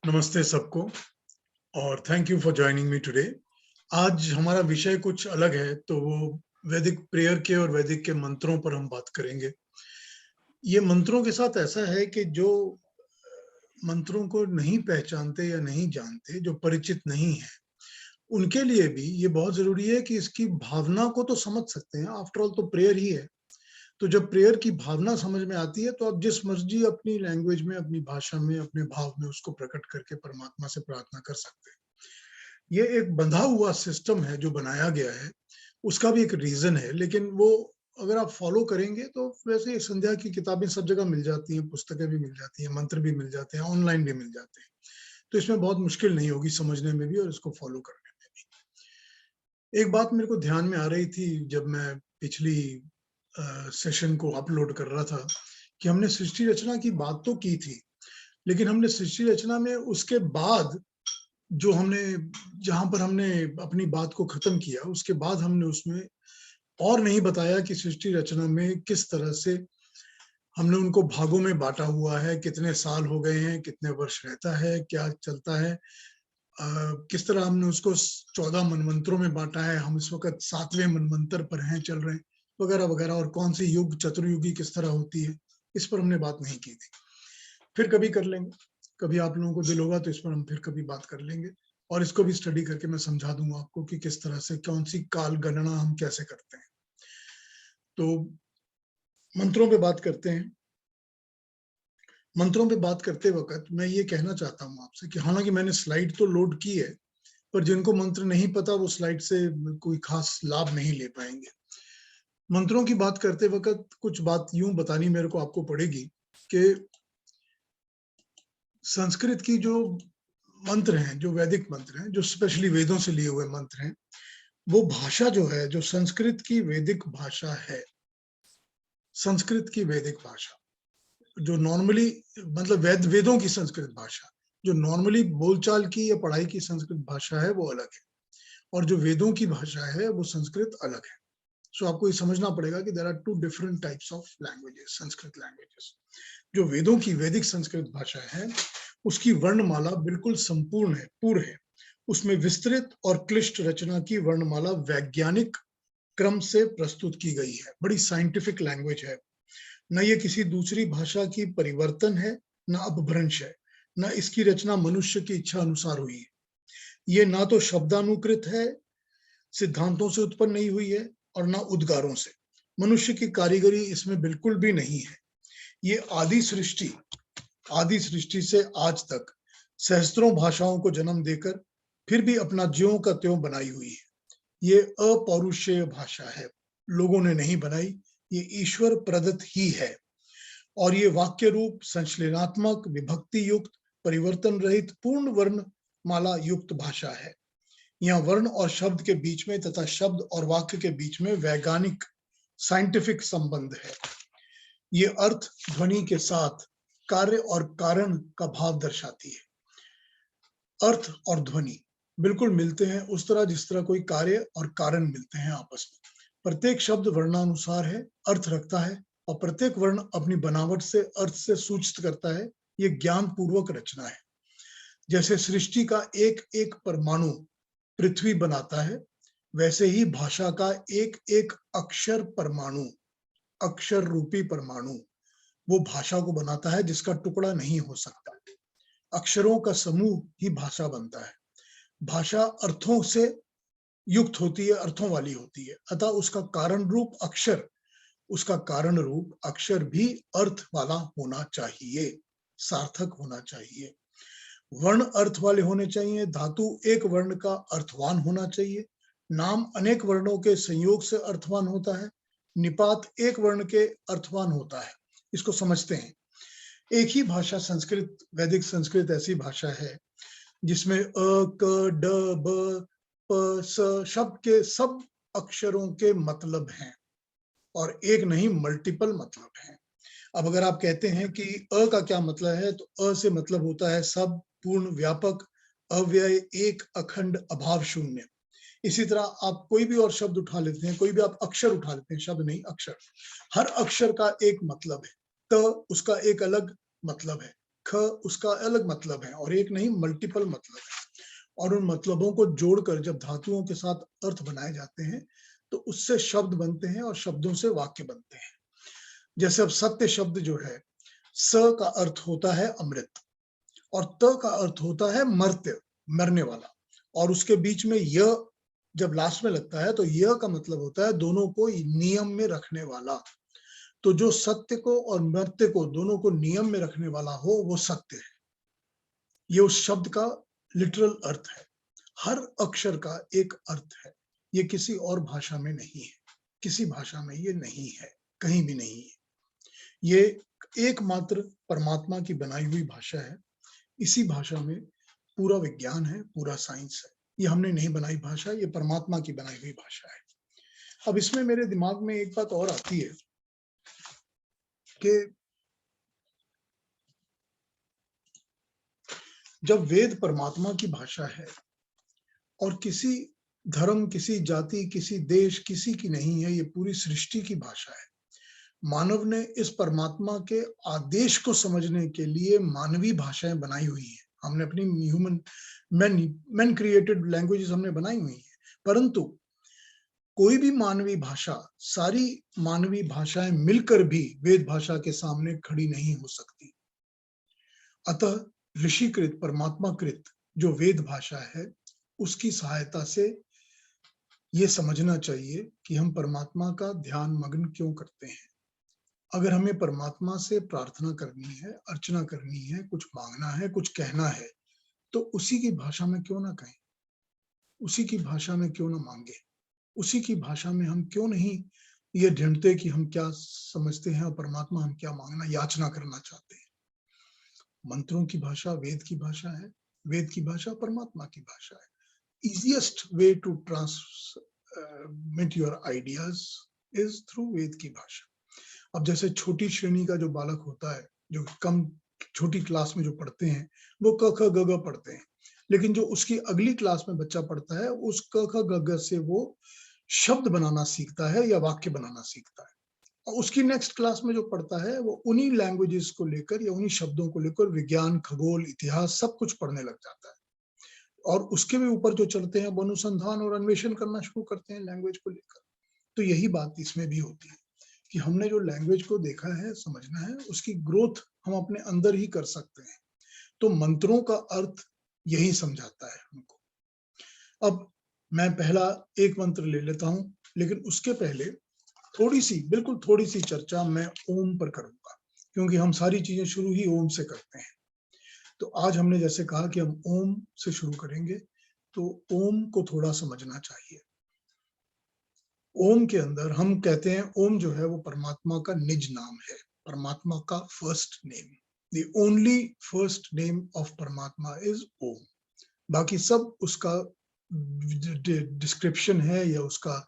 नमस्ते सबको और thank you for joining me today. आज हमारा विषय कुछ अलग है, तो वो वैदिक प्रेयर के और वैदिक के मंत्रों पर हम बात करेंगे। ये मंत्रों के साथ ऐसा है कि जो मंत्रों को नहीं पहचानते या नहीं जानते, जो परिचित नहीं है, उनके लिए भी ये बहुत ज़रूरी है कि इसकी भावना को तो समझ सकते हैं, आफ्टर ऑल तो प्रेयर ही है। तो जब प्रेयर की भावना समझ में आती है, तो आप जिस मर्ज़ी अपनी लैंग्वेज में, अपनी भाषा में, अपने भाव में उसको प्रकट करके परमात्मा से प्रार्थना कर सकते हैं। ये एक बंधा हुआ सिस्टम है जो बनाया गया है, उसका भी एक रीज़न है, लेकिन वो अगर आप फ़ॉलो करेंगे तो वैसे संध्या की किताबें सब जगह मिल जाती हैं, पुस्तकें भी मिल जाती हैं, मंत्र भी मिल जाते हैं, ऑनलाइन भी मिल जाते हैं। तो इसमें बहुत मुश्किल नहीं होगी समझने में भी और इसको फ़ॉलो करने में भी। एक बात मेरे को ध्यान में आ रही थी जब मैं पिछली सेशन को अपलोड कर रहा था, कि हमने सृष्टि रचना की बात तो की थी, लेकिन हमने सृष्टि रचना में उसके बाद जो हमने जहाँ पर हमने अपनी बात को खत्म किया, उसके बाद हमने उसमें और नहीं बताया कि सृष्टि रचना में किस तरह से हमने उनको भागों में बाँटा हुआ है, कितने साल हो गए हैं, कितने वर्ष रहता है, क्या चलता है, किस तरह हमने उसको 14 मनवंतरों में बाँटा है, हम इस वक़्त 7वें मनवंतर पर हैं, चल रहे हैं, वगैरह-वगैरह, और कौन सी युग चतुर्युगी किस तरह होती है, इस पर हमने बात नहीं की थी। फिर कभी कर लेंगे, कभी आप लोगों को दिल होगा तो इस पर हम फिर कभी बात कर लेंगे और इसको भी स्टडी करके मैं समझा दूँगा आपको कि किस तरह से कौन-सी काल गणना हम कैसे करते हैं। तो मंत्रों पे बात करते हैं। मंत्रों पे बात करते वक़्त मैं ये कहना चाहता हूँ आपसे कि हालाँकि मैंने स्लाइड तो लोड की है, पर जिनको मंत्र नहीं पता वो स्लाइड से कोई ख़ास लाभ नहीं ले पाएँगे। मंत्रों की बात करते वक़्त कुछ बात यूँ बतानी मेरे को आपको पड़ेगी कि संस्कृत की जो मंत्र हैं, जो वैदिक मंत्र हैं, जो स्पेशली वेदों से लिए हुए मंत्र हैं, वो भाषा जो है, जो संस्कृत की वैदिक भाषा है, संस्कृत की वैदिक भाषा, जो नॉर्मली मतलब वेदों की संस्कृत भाषा, जो नॉर्मली बोलचाल की या पढ़ाई की संस्कृत भाषा है, वो अलग है और जो वेदों की भाषा है, वो संस्कृत अलग है। सो आपको ये समझना पड़ेगा कि there are 2 different types of languages, Sanskrit languages. जो वेदों की वैदिक संस्कृत भाषा है, उसकी वर्णमाला बिल्कुल संपूर्ण है, पूर्ण है। उसमें विस्तृत और क्लिष्ट रचना की वर्णमाला वैज्ञानिक क्रम से प्रस्तुत की गई है। बड़ी साइंटिफिक लैंग्वेज है। न ये किसी दूसरी भाषा की परिवर्तन है, न अपभ्रंश है, न इसकी रचना मनुष्य की इच्छा अनुसार हुई है। ये ना तो शब्दानुकृत है, सिद्धांतों से उत्पन्न नहीं हुई है और ना उद्गारों से। मनुष्य की कारीगरी इसमें बिल्कुल भी नहीं है। ये आदि सृष्टि से आज तक सहस्त्रों भाषाओं को जन्म देकर फिर भी अपना ज्यों का त्यों बनाई हुई है। ये अपौरुषेय भाषा है, लोगों ने नहीं बनाई, ये ईश्वर प्रदत्त ही है और ये वाक्य रूप संश्लेषणात्मक, विभक्ति युक्त, परिवर्तन रहित, पूर्ण वर्ण माला युक्त भाषा है। यहाँ वर्ण और शब्द के बीच में तथा शब्द और वाक्य के बीच में वैज्ञानिक साइंटिफिक संबंध है। ये अर्थ ध्वनि के साथ कार्य और कारण का भाव दर्शाती है। अर्थ और ध्वनि बिल्कुल मिलते हैं उस तरह जिस तरह कोई कार्य और कारण मिलते हैं आपस में। प्रत्येक शब्द वर्णानुसार है, अर्थ रखता है और प्रत्येक वर्ण अपनी बनावट से अर्थ से सूचित करता है। ये ज्ञान पूर्वक रचना है। जैसे सृष्टि का एक एक परमाणु पृथ्वी बनाता है, वैसे ही भाषा का एक एक अक्षर परमाणु, अक्षर रूपी परमाणु, वो भाषा को बनाता है जिसका टुकड़ा नहीं हो सकता। अक्षरों का समूह ही भाषा बनता है। भाषा अर्थों से युक्त होती है, अर्थों वाली होती है, अतः उसका कारण रूप अक्षर भी अर्थ वाला होना चाहिए, सार्थक होना चाहिए। वर्ण अर्थ वाले होने चाहिए, धातु एक वर्ण का अर्थवान होना चाहिए, नाम अनेक वर्णों के संयोग से अर्थवान होता है, निपात एक वर्ण के अर्थवान होता है। इसको समझते हैं। एक ही भाषा संस्कृत, वैदिक संस्कृत ऐसी भाषा है जिसमें अ, क, ड, ब, प, स शब्द के सब अक्षरों के मतलब हैं और एक नहीं मल्टीपल मतलब हैं। अब अगर आप कहते हैं कि अ का क्या मतलब है, तो अ से मतलब होता है सब, पूर्ण, व्यापक, अव्यय, एक, अखंड, अभाव शून्य। इसी तरह आप कोई भी और शब्द उठा लेते हैं, कोई भी आप अक्षर उठा लेते हैं, शब्द नहीं अक्षर, हर अक्षर का एक मतलब है। त उसका एक अलग मतलब है, ख उसका अलग मतलब है और एक नहीं मल्टीपल मतलब है। और उन मतलबों को जोड़कर जब धातुओं के साथ अर्थ बनाए जाते हैं तो उससे शब्द बनते हैं और शब्दों से वाक्य बनते हैं। जैसे अब सत्य शब्द जो है, स का अर्थ होता है अमृत और त का अर्थ होता है मर्त्य, मरने वाला। और उसके बीच में य जब लास्ट में लगता है तो य का मतलब होता है दोनों को नियम में रखने वाला। तो जो सत्य को और मर्त्य को दोनों को नियम में रखने वाला हो वो सत्य है। ये उस शब्द का लिटरल अर्थ है। हर अक्षर का एक अर्थ है। ये किसी और भाषा में नहीं है। किसी भाषा में ये नहीं है, कहीं भी नहीं है। ये एकमात्र परमात्मा की बनाई हुई भाषा है। इसी भाषा में पूरा विज्ञान है, पूरा साइंस है। ये हमने नहीं बनाई भाषा, ये परमात्मा की बनाई हुई भाषा है। अब इसमें मेरे दिमाग में एक बात और आती है कि जब वेद परमात्मा की भाषा है और किसी धर्म, किसी जाति, किसी देश, किसी की नहीं है, ये पूरी सृष्टि की भाषा है। मानव ने इस परमात्मा के आदेश को समझने के लिए मानवीय भाषाएं बनाई हुई हैं। हमने अपनी ह्यूमन मैन क्रिएटेड लैंग्वेजेस हमने बनाई हुई हैं, परंतु कोई भी मानवीय भाषा, सारी मानवीय भाषाएं मिलकर भी वेद भाषा के सामने खड़ी नहीं हो सकती। अतः ऋषिकृत, परमात्माकृत जो वेद भाषा है, उसकी सहायता से ये समझना चाहिए कि हम परमात्मा का ध्यान मग्न क्यों करते हैं। अगर हमें परमात्मा से प्रार्थना करनी है, अर्चना करनी है, कुछ मांगना है, कुछ कहना है, तो उसी की भाषा में क्यों ना कहें, उसी की भाषा में क्यों ना मांगे, उसी की भाषा में हम क्यों नहीं ये ढूंढते कि हम क्या समझते हैं और परमात्मा हम क्या मांगना, याचना करना चाहते हैं। मंत्रों की भाषा वेद की भाषा है, वेद की भाषा परमात्मा की भाषा है। easiest way to transmit your ideas is through वेद की भाषा। अब जैसे छोटी श्रेणी का जो बालक होता है, जो कम छोटी क्लास में जो पढ़ते हैं, वो क ख ग घ पढ़ते हैं, लेकिन जो उसकी अगली क्लास में बच्चा पढ़ता है, उस क ख ग घ से वो शब्द बनाना सीखता है या वाक्य बनाना सीखता है। और उसकी नेक्स्ट क्लास में जो पढ़ता है वो उन्हीं लैंग्वेजेस को लेकर या उन्हीं शब्दों को लेकर विज्ञान, खगोल, इतिहास सब कुछ पढ़ने लग जाता है। और उसके भी ऊपर जो चलते हैं, वो अनुसंधान और अन्वेषण करना शुरू करते हैं लैंग्वेज को लेकर। तो यही बात इसमें भी होती है कि हमने जो लैंग्वेज को देखा है, समझना है, उसकी ग्रोथ हम अपने अंदर ही कर सकते हैं। तो मंत्रों का अर्थ यही समझाता है हमको। अब मैं पहला एक मंत्र ले लेता हूं, लेकिन उसके पहले बिल्कुल थोड़ी सी चर्चा मैं ओम पर करूंगा, क्योंकि हम सारी चीजें शुरू ही ओम से करते हैं। तो आज हमने जैसे कहा कि हम ओम से शुरू करेंगे, तो ओम को थोड़ा समझना चाहिए। ओम के अंदर हम कहते हैं, ओम जो है वो परमात्मा का निज नाम है, परमात्मा का first name. The only first name of परमात्मा इज ओम। बाकी सब उसका डिस्क्रिप्शन है या उसका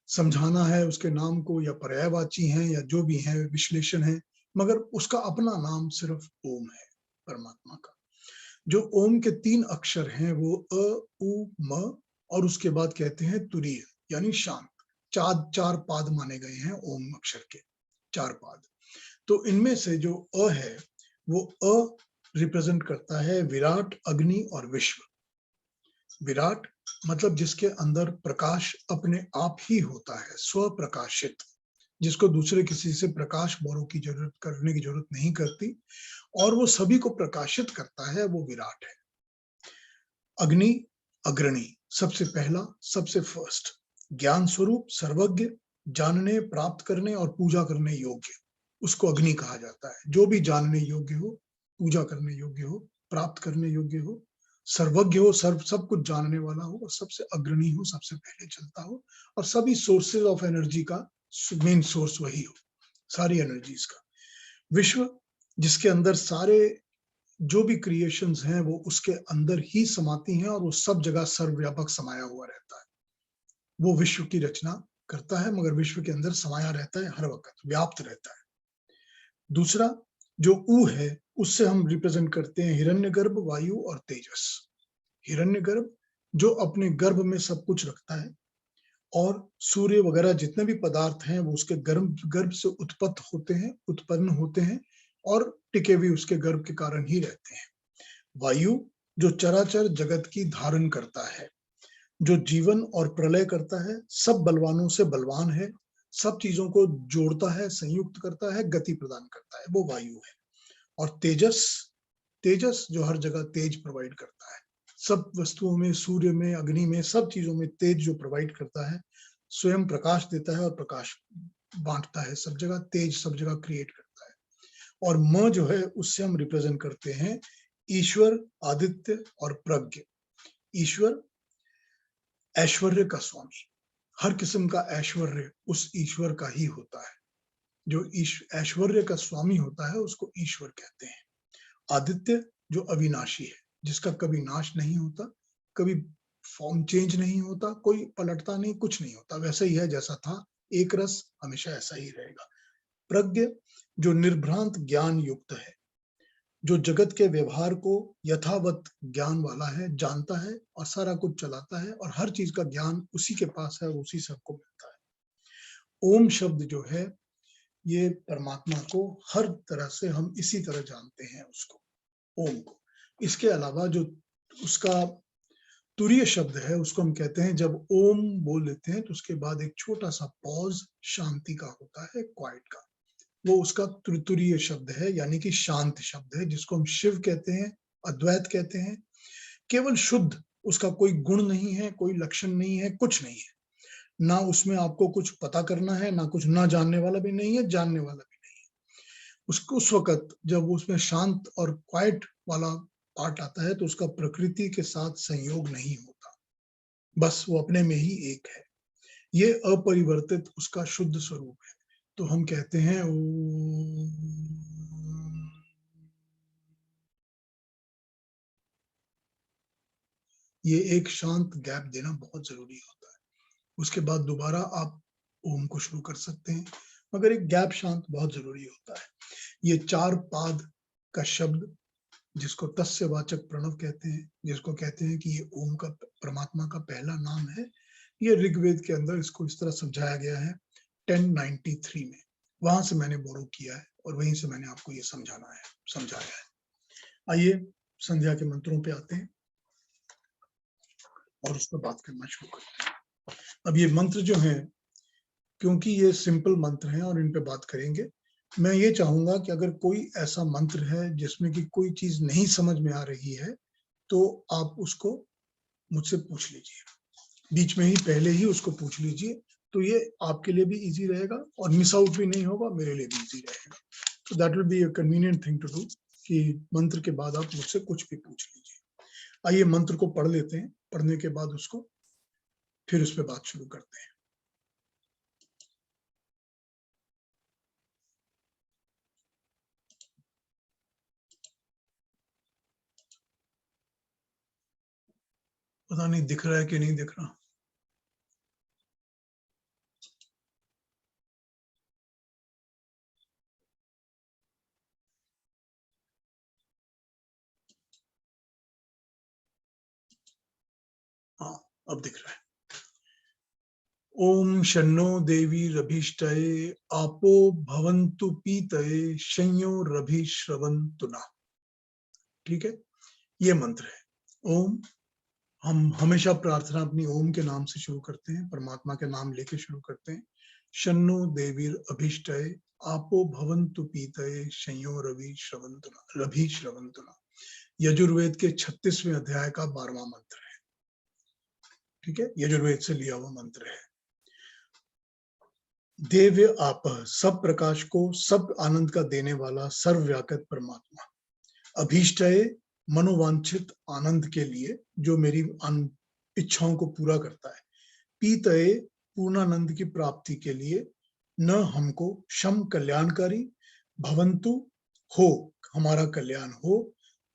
समझाना है उसके नाम को, या पर्यायवाची हैं या जो भी है, विश्लेषण है, मगर उसका अपना नाम सिर्फ ओम है परमात्मा का। जो ओम के 3 अक्षर हैं वो अ, उ, म, और उसके बाद कहते हैं तुरीय, यानी शांत। चार पाद माने गए हैं ओम अक्षर के, 4 पाद। तो इनमें से जो अ है वो अ रिप्रेजेंट करता है विराट, अग्नि और विश्व। विराट मतलब जिसके अंदर प्रकाश अपने आप ही होता है, स्वप्रकाशित, जिसको दूसरे किसी से प्रकाश बोरो की जरूरत करने की जरूरत नहीं करती, और वो सभी को प्रकाशित करता है, वो विराट है। अग्नि, अग्रणी, सबसे पहला, सबसे फर्स्ट, ज्ञान स्वरूप, सर्वज्ञ, जानने, प्राप्त करने और पूजा करने योग्य, उसको अग्नि कहा जाता है। जो भी जानने योग्य हो, पूजा करने योग्य हो, प्राप्त करने योग्य हो, सर्वज्ञ हो, सब कुछ जानने वाला हो, और सबसे अग्रणी हो, सबसे पहले चलता हो, और सभी सोर्सेज ऑफ एनर्जी का मेन सोर्स वही हो, सारी एनर्जीज का। विश्व, जिसके अंदर सारे जो भी क्रिएशंस हैं वो उसके अंदर ही समाती हैं और वो सब जगह सर्वव्यापक समाया हुआ रहता है। वो विश्व की रचना करता है, मगर विश्व के अंदर समाया रहता है, हर वक्त व्याप्त रहता है। दूसरा जो ऊ है, उससे हम रिप्रेजेंट करते हैं हिरण्यगर्भ, वायु और तेजस। हिरण्यगर्भ जो अपने गर्भ में सब कुछ रखता है, और सूर्य वगैरह जितने भी पदार्थ हैं वो उसके गर्भ से उत्पन्न होते हैं, और टिके भी उसके गर्भ के कारण ही रहते हैं। वायु जो चराचर जगत की धारण करता है, जो जीवन और प्रलय करता है, सब बलवानों से बलवान है, सब चीजों को जोड़ता है, संयुक्त करता है, गति प्रदान करता है, वो वायु है। और तेजस, तेजस जो हर जगह तेज प्रोवाइड करता है, सब वस्तुओं में, सूर्य में, अग्नि में, सब चीजों में तेज जो प्रोवाइड करता है, स्वयं प्रकाश देता है और प्रकाश बांटता है सब जगह, तेज सब जगह क्रिएट करता है। और म जो है उससे हम रिप्रेजेंट करते हैं ईश्वर, आदित्य और प्रज्ञ। ईश्वर ऐश्वर्य का स्वामी, हर किस्म का ऐश्वर्य उस ईश्वर का ही होता है। जो ऐश्वर्य का स्वामी होता है उसको ईश्वर कहते हैं। आदित्य जो अविनाशी है, जिसका कभी नाश नहीं होता, कभी फॉर्म चेंज नहीं होता, कोई पलटता नहीं, कुछ नहीं होता, वैसा ही है जैसा था, एक रस हमेशा ऐसा ही रहेगा। प्रज्ञ जो निर्भ्रांत ज्ञान युक्त है, जो जगत के व्यवहार को यथावत ज्ञान वाला है, जानता है और सारा कुछ चलाता है, और हर चीज का ज्ञान उसी के पास है और उसी सबको मिलता है। ओम शब्द जो है ये परमात्मा को हर तरह से हम इसी तरह जानते हैं उसको, ओम को। इसके अलावा जो उसका तुरीय शब्द है उसको हम कहते हैं, जब ओम बोल लेते हैं तो उसके बाद एक छोटा सा पॉज शांति का होता है, क्वाइट का, वो उसका तुरीय शब्द है, यानी कि शांत शब्द है, जिसको हम शिव कहते हैं, अद्वैत कहते हैं। केवल शुद्ध, उसका कोई गुण नहीं है, कोई लक्षण नहीं है, कुछ नहीं है, ना उसमें आपको कुछ पता करना है, ना कुछ, ना जानने वाला भी नहीं है, जानने वाला भी नहीं है। उसको उस वक्त जब उसमें शांत और क्वाइट वाला पार्ट आता है तो उसका प्रकृति के साथ संयोग नहीं होता, बस वो अपने में ही एक है। ये अपरिवर्तित उसका शुद्ध स्वरूप है। तो हम कहते हैं ये एक शांत गैप देना बहुत जरूरी होता है। उसके बाद दोबारा आप ओम को शुरू कर सकते हैं, मगर एक गैप शांत बहुत जरूरी होता है। ये 4 पाद का शब्द, जिसको तस्यवाचक प्रणव कहते हैं, जिसको कहते हैं कि ये ओम का, परमात्मा का पहला नाम है, ये ऋग्वेद के अंदर इसको इस तरह समझाया गया है 1093 में। वहां से मैंने बोरो किया है और वहीं से मैंने आपको ये समझाया है। आइए संध्या के मंत्रों पे आते हैं और उस पर बात करना शुरू करते हैं। अब ये मंत्र जो हैं, क्योंकि ये सिंपल मंत्र हैं और इन पे बात करेंगे, मैं ये चाहूंगा कि अगर कोई ऐसा मंत्र है जिसमें कि कोई चीज नहीं समझ में आ रही है तो आप उसको मुझसे पूछ लीजिए, बीच में ही, पहले ही उसको पूछ लीजिए, तो ये आपके लिए भी इजी रहेगा और मिस आउट भी नहीं होगा, मेरे लिए भी इजी रहेगा। तो that will be a convenient thing to do कि मंत्र के बाद आप मुझसे कुछ भी पूछ लीजिए। आइए मंत्र को पढ़ लेते हैं, पढ़ने के बाद उसको फिर उस पर बात शुरू करते हैं। पता नहीं दिख रहा है कि नहीं दिख रहा। हाँ, अब दिख रहा है। ओम शन्नो देवी रभिष्टये आपो भवन्तु पीतये शंयो रभि श्रवन्तु। ठीक है, ये मंत्र है ओम। हम हमेशा प्रार्थना अपनी ओम के नाम से शुरू करते हैं, परमात्मा के नाम लेके शुरू करते हैं। शन्नो देवीर अभिष्टये आपो भवन्तु पीतये शंयो रवि श्रवन्तुना। यजुर्वेद के 36वें अध्याय का 12वां मंत्र है। ठीक है, यजुर्वेद से लिया हुआ मंत्र है। देव्य आप, सब प्रकाश को, सब आनंद का देने वाला सर्वव्यापक परमात्मा। अभीष्टये मनोवांछित आनंद के लिए, जो मेरी इच्छाओं को पूरा करता है। पीतये पूर्णानंद की प्राप्ति के लिए, न हमको शम कल्याणकारी, भवंतु हो, हमारा कल्याण हो,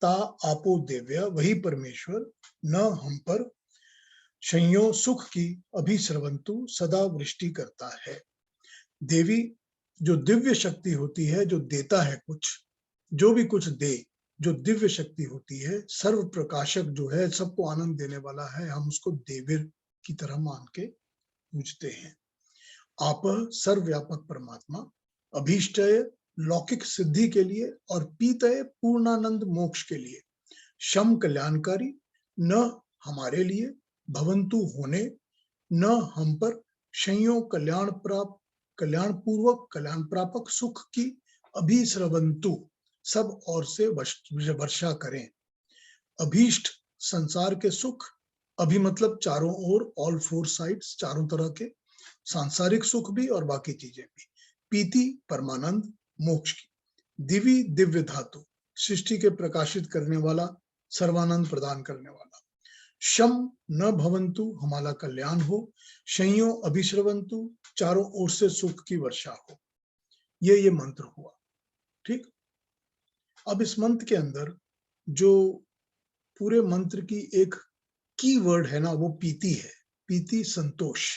ता आपो देव्य, वही परमेश्वर, न हम पर, शंयो सुख की, अभिश्रवंतु सदा वृष्टि करता है। देवी जो दिव्य शक्ति होती है, जो देता है कुछ, जो भी कुछ दे, जो दिव्य शक्ति होती है, सर्व प्रकाशक जो है, सबको आनंद देने वाला है, हम उसको देवीर की तरह मान के पूजते हैं। आप सर्वव्यापक परमात्मा, अभीष्टय लौकिक सिद्धि के लिए, और पीतये पूर्णानंद मोक्ष के लिए। शम कल्याणकारी, न हमारे लिए, भवंतु होने, न हम पर, शंयो कल्याण पूर्वक कल्याण प्रापक सुख की अभिस्रवंतु, सब ओर से वर्षा करें। अभीष्ट संसार के सुख, अभी मतलब चारों ओर, ऑल फोर साइड्स, चारों तरह के सांसारिक सुख भी और बाकी चीजें भी। पीति परमानंद मोक्ष की। दिव्य दिव्य धातु, सृष्टि के प्रकाशित करने वाला, सर्वानंद प्रदान करने वाला। शम न भवंतु, हमारा कल्याण हो। शंयो अभिश्रवंतु, चारों ओर से सुख की वर्षा हो। ये मंत्र हुआ। ठीक, अब इस मंत्र के अंदर जो पूरे मंत्र की एक की वर्ड है ना, वो पीति है। पीति संतोष।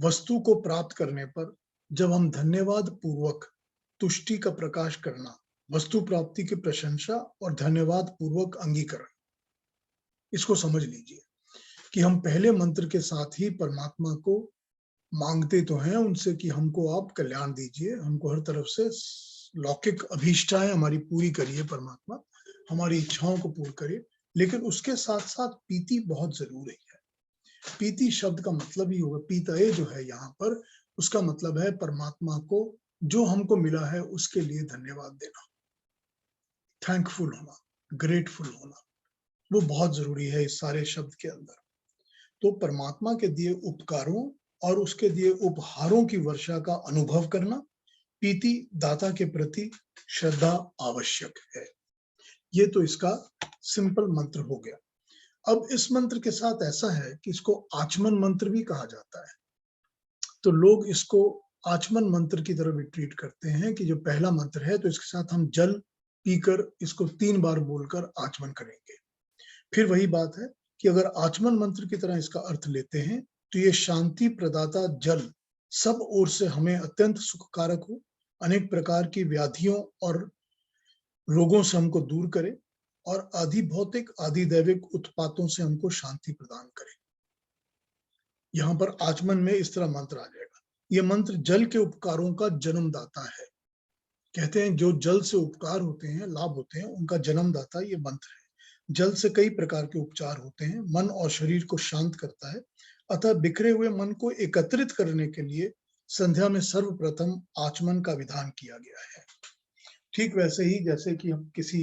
वस्तु को प्राप्त करने पर जब हम धन्यवाद पूर्वक तुष्टि का प्रकाश करना, वस्तु प्राप्ति की प्रशंसा और धन्यवाद पूर्वक अंगीकरण, इसको समझ लीजिए कि हम पहले मंत्र के साथ ही परमात्मा को मांगते तो हैं उनसे कि हमको आप कल्याण दीजिए, हमको हर तरफ से लौकिक अभीष्टाएं हमारी पूरी करिए परमात्मा, हमारी इच्छाओं को पूर्ण करिए। लेकिन उसके साथ साथ पीति बहुत जरूरी है। पीति शब्द का मतलब ही होगा, पीतये जो है यहाँ पर, उसका मतलब है परमात्मा को जो हमको मिला है उसके लिए धन्यवाद देना, थैंकफुल होना, ग्रेटफुल होना, वो बहुत जरूरी है इस सारे शब्द के अंदर। तो परमात्मा के दिए उपकारों और उसके दिए उपहारों की वर्षा का अनुभव करना, पीति दाता के प्रति श्रद्धा आवश्यक है। ये तो इसका सिंपल मंत्र हो गया। अब इस मंत्र के साथ ऐसा है कि इसको आचमन मंत्र भी कहा जाता है। तो लोग इसको आचमन मंत्र की तरह भी ट्रीट करते हैं कि जो पहला मंत्र है तो इसके साथ हम जल पीकर इसको 3 बार बोलकर आचमन करेंगे। फिर वही बात है कि अगर आचमन मंत्र की तरह इसका अर्थ लेते हैं तो ये शांति प्रदाता जल सब ओर से हमें अत्यंत सुखकारक हो, अनेक प्रकार की व्याधियों और रोगों से हमको दूर करे और आदि भौतिक आदि दैविक उत्पातों से हमको शांति प्रदान करे। यहाँ पर आचमन में इस तरह मंत्र आ जाएगा। ये मंत्र जल के उपकारों का जन्मदाता है। कहते हैं जो जल से उपकार होते हैं, लाभ होते हैं, उनका जन्मदाता ये मंत्र है। जल से कई प्रकार के उपचार होते हैं, मन और शरीर को शांत करता है। अतः बिखरे हुए मन को एकत्रित करने के लिए संध्या में सर्वप्रथम आचमन का विधान किया गया है। ठीक वैसे ही जैसे कि हम किसी